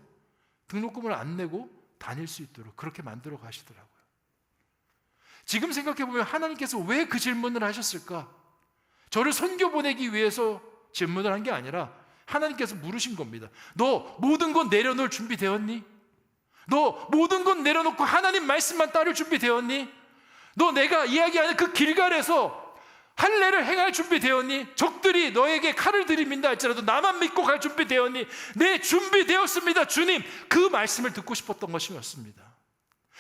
등록금을 안 내고 다닐 수 있도록 그렇게 만들어 가시더라고요. 지금 생각해 보면 하나님께서 왜 그 질문을 하셨을까? 저를 선교 보내기 위해서 질문을 한 게 아니라 하나님께서 물으신 겁니다. 너 모든 것 내려놓을 준비 되었니? 너 모든 것 내려놓고 하나님 말씀만 따를 준비 되었니? 너 내가 이야기하는 그 길갈에서 할례를 행할 준비 되었니? 적들이 너에게 칼을 들이민다 할지라도 나만 믿고 갈 준비 되었니? 네, 준비되었습니다, 주님. 그 말씀을 듣고 싶었던 것이었습니다.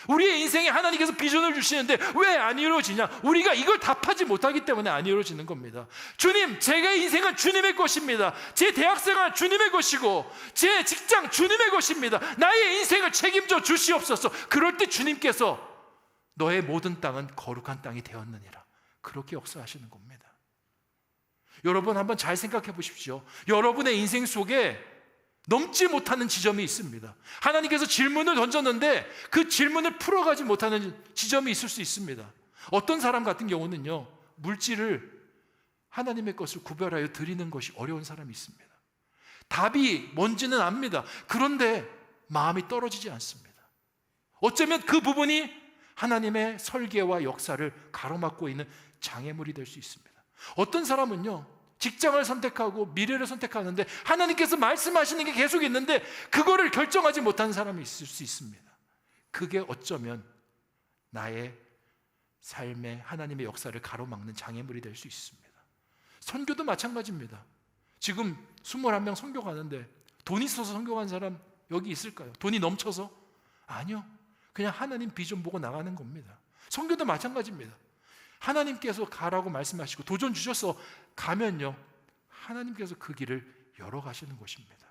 우리의 인생에 하나님께서 비전을 주시는데 왜 안 이루어지냐? 우리가 이걸 답하지 못하기 때문에 안 이루어지는 겁니다. 주님, 제가 인생은 주님의 것입니다. 제 대학생활 주님의 것이고 제 직장 주님의 것입니다. 나의 인생을 책임져 주시옵소서. 그럴 때 주님께서 너의 모든 땅은 거룩한 땅이 되었느니라, 그렇게 역사하시는 겁니다. 여러분 한번 잘 생각해 보십시오. 여러분의 인생 속에 넘지 못하는 지점이 있습니다. 하나님께서 질문을 던졌는데 그 질문을 풀어가지 못하는 지점이 있을 수 있습니다. 어떤 사람 같은 경우는요, 물질을 하나님의 것을 구별하여 드리는 것이 어려운 사람이 있습니다. 답이 뭔지는 압니다. 그런데 마음이 떨어지지 않습니다. 어쩌면 그 부분이 하나님의 설계와 역사를 가로막고 있는 장애물이 될 수 있습니다. 어떤 사람은요, 직장을 선택하고 미래를 선택하는데 하나님께서 말씀하시는 게 계속 있는데 그거를 결정하지 못하는 사람이 있을 수 있습니다. 그게 어쩌면 나의 삶에 하나님의 역사를 가로막는 장애물이 될 수 있습니다. 선교도 마찬가지입니다. 지금 21명 선교 가는데 돈 있어서 선교 간 사람 여기 있을까요? 돈이 넘쳐서? 아니요. 그냥 하나님 비전 보고 나가는 겁니다. 선교도 마찬가지입니다. 하나님께서 가라고 말씀하시고 도전 주셔서 가면요, 하나님께서 그 길을 열어가시는 것입니다.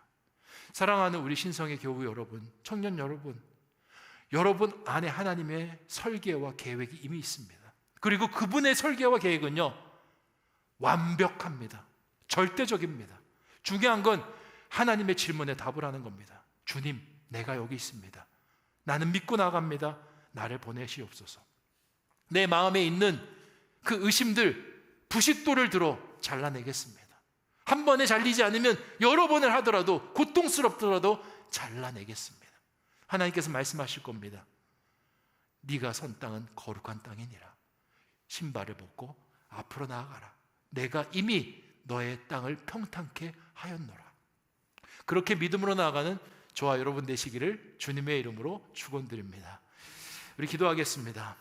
사랑하는 우리 신성의 교우 여러분, 청년 여러분, 여러분 안에 하나님의 설계와 계획이 이미 있습니다. 그리고 그분의 설계와 계획은요, 완벽합니다. 절대적입니다. 중요한 건 하나님의 질문에 답을 하는 겁니다. 주님, 내가 여기 있습니다. 나는 믿고 나갑니다. 나를 보내시옵소서. 내 마음에 있는 그 의심들, 부싯돌을 들어 잘라내겠습니다. 한 번에 잘리지 않으면 여러 번을 하더라도, 고통스럽더라도 잘라내겠습니다. 하나님께서 말씀하실 겁니다. 네가 선 땅은 거룩한 땅이니라. 신발을 벗고 앞으로 나아가라. 내가 이미 너의 땅을 평탄케 하였노라. 그렇게 믿음으로 나아가는 저와 여러분 되시기를 주님의 이름으로 축원드립니다. 우리 기도하겠습니다.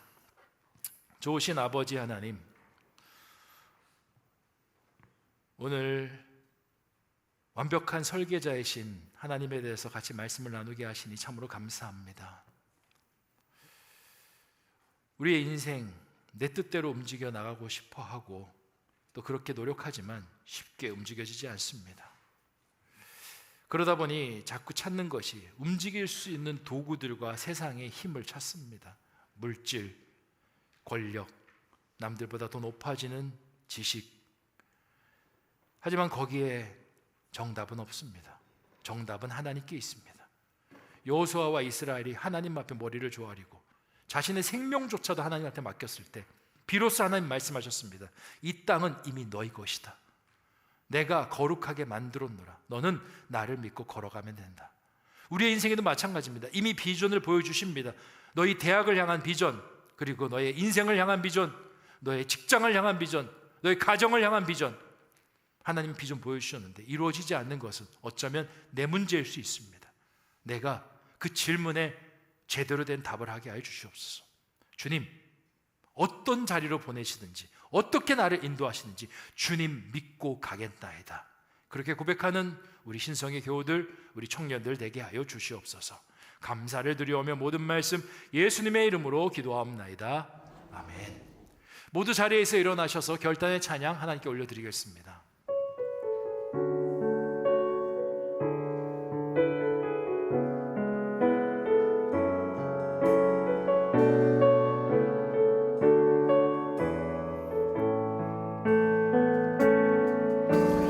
좋으신 아버지 하나님, 오늘 완벽한 설계자이신 하나님에 대해서 같이 말씀을 나누게 하시니 참으로 감사합니다. 우리의 인생 내 뜻대로 움직여 나가고 싶어 하고 또 그렇게 노력하지만 쉽게 움직여지지 않습니다. 그러다 보니 자꾸 찾는 것이 움직일 수 있는 도구들과 세상의 힘을 찾습니다. 물질, 권력, 남들보다 더 높아지는 지식. 하지만 거기에 정답은 없습니다. 정답은 하나님께 있습니다. 여호수아와 이스라엘이 하나님 앞에 머리를 조아리고 자신의 생명조차도 하나님한테 맡겼을 때 비로소 하나님 말씀하셨습니다. 이 땅은 이미 너희 것이다. 내가 거룩하게 만들었노라. 너는 나를 믿고 걸어가면 된다. 우리의 인생에도 마찬가지입니다. 이미 비전을 보여주십니다. 너희 대학을 향한 비전, 그리고 너의 인생을 향한 비전, 너의 직장을 향한 비전, 너의 가정을 향한 비전, 하나님 비전 보여주셨는데 이루어지지 않는 것은 어쩌면 내 문제일 수 있습니다. 내가 그 질문에 제대로 된 답을 하게 하여 주시옵소서. 주님, 어떤 자리로 보내시든지 어떻게 나를 인도하시는지 주님 믿고 가겠나이다. 그렇게 고백하는 우리 신성의 교우들, 우리 청년들 되게 하여 주시옵소서. 감사를 드리오며 모든 말씀 예수님의 이름으로 기도하옵나이다. 아멘. 모두 자리에서 일어나셔서 결단의 찬양 하나님께 올려드리겠습니다.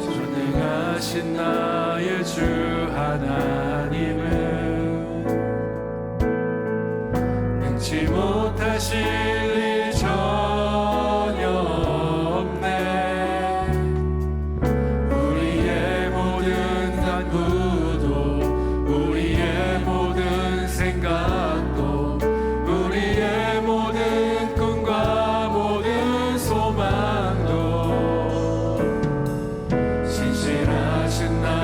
전능하신 나의 주 하나님은 능치 못하실 일 전혀 없네. 우리의 모든 간구도 우리의 모든 생각도 우리의 모든 꿈과 모든 소망도 신실하신 나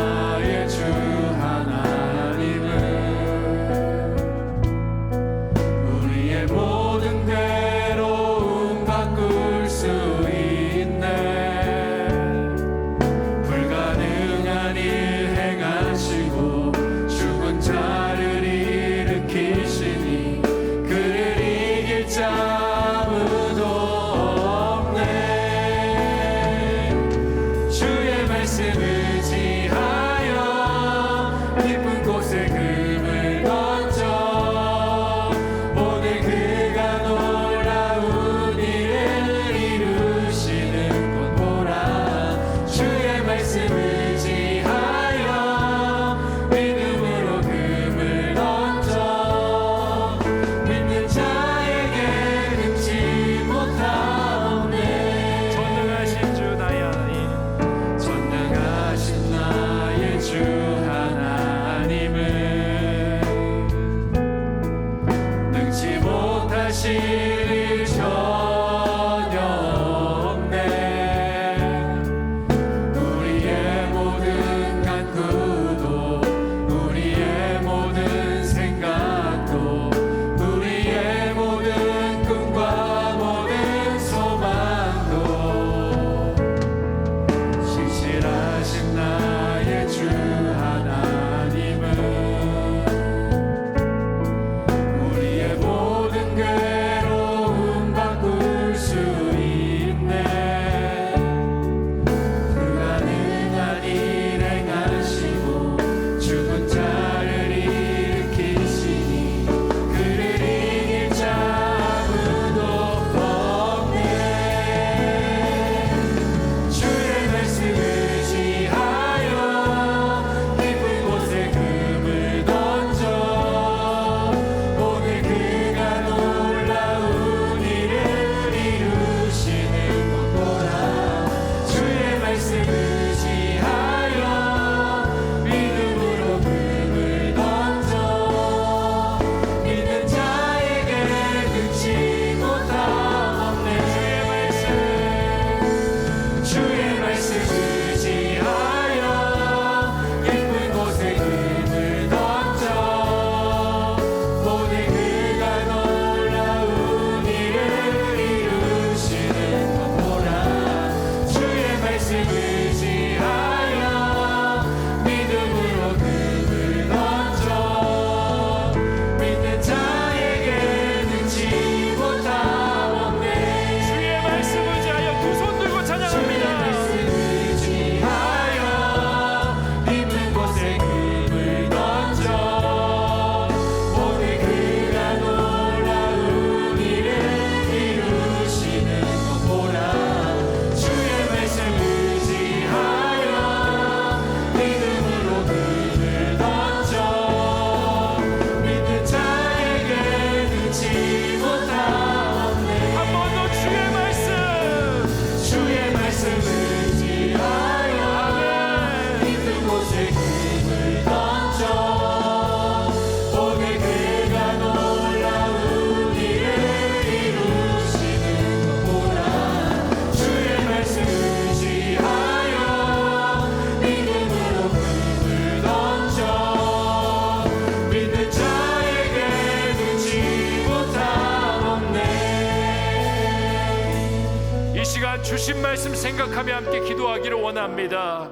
시간 주신 말씀 생각하며 함께 기도하기를 원합니다.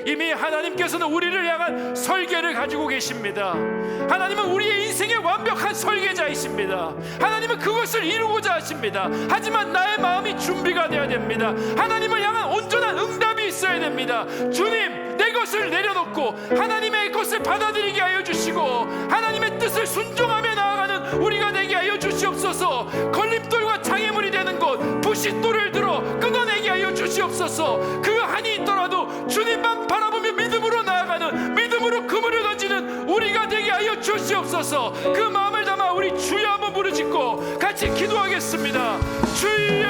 이미 하나님께서는 우리를 향한 설계를 가지고 계십니다. 하나님은 우리의 인생의 완벽한 설계자이십니다. 하나님은 그것을 이루고자 하십니다. 하지만 나의 마음이 준비가 되어야 됩니다. 하나님을 향한 온전한 응답이 있어야 됩니다. 주님, 내 것을 내려놓고 하나님의 것을 받아들이게 하여 주시고 하나님의 뜻을 순종하며 나아가는 우리가 되게 하여 주시옵소서. 걸림돌과 장애물이 되는 것, 부싯돌을 들어 끊어내게 하여 주시옵소서. 그 한이 있더라도 주님만 바라보며 믿음으로 나아가는, 믿음으로 그물을 던지는 우리가 되게 하여 주시옵소서. 그 마음을 담아 우리 주여 한번 부르짖고 같이 기도하겠습니다. 주여,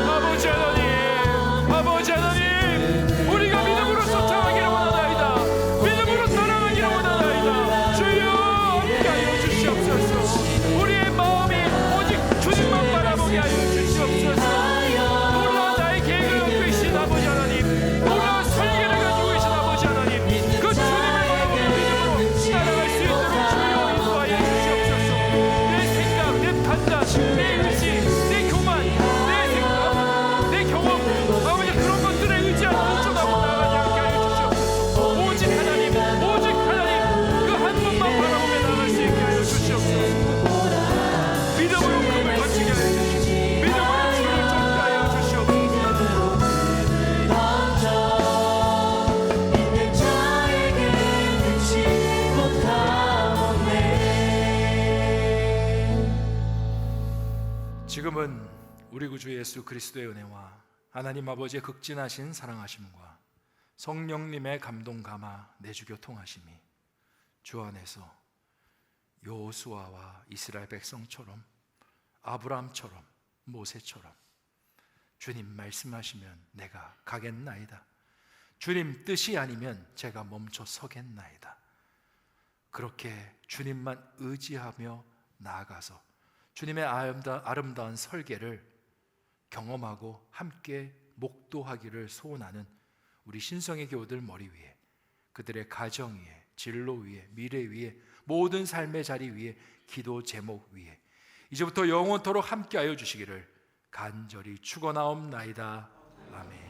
아버지 하나님, 아버지 하나님, 우리가 믿음으로 쫓아가기를 원하나이다. 믿음으로 따라가기를 원하나이다. 주여, 함께하여 주시옵소서. 우리의 마음이 오직 주님만 바라보게 하여 주시옵소서. 놀라운 나의 계획을 갖고 계신 아버지 하나님, 놀라운 설계를 가지고 계신 아버지 하나님, 그 주님을 바라보며 믿음으로 따라갈 수 있도록 주여 인도하여 주시옵소서. 내 생각, 내 판단, 내 의지, 내 교만, 내 생각, 내 경험, 아버지 그런 것들에 의지하고 의존하고 나아가지 않게 하여 주시옵소서. 오직 하나님, 오직 하나님, 그 한 분만 바라보며 나아갈 수 있게 하여 주시옵소서. 믿음으로 그를 거치게 하여 주시옵소서. 믿음으로 주를 쫓게 하여 주시옵소서. 지금은 우리 구주 예수 그리스도의 은혜와 하나님 아버지의 극진하신 사랑하심과 성령님의 감동 감화 내주교 통하심이 주 안에서 여호수아와 이스라엘 백성처럼, 아브라함처럼, 모세처럼 주님 말씀하시면 내가 가겠나이다, 주님 뜻이 아니면 제가 멈춰 서겠나이다, 그렇게 주님만 의지하며 나아가서 주님의 아름다운 설계를 경험하고 함께 목도하기를 소원하는 우리 신성의 교우들 머리 위에, 그들의 가정 위에, 진로 위에, 미래 위에, 모든 삶의 자리 위에, 기도 제목 위에 이제부터 영원토록 함께하여 주시기를 간절히 축원하옵나이다. 아멘.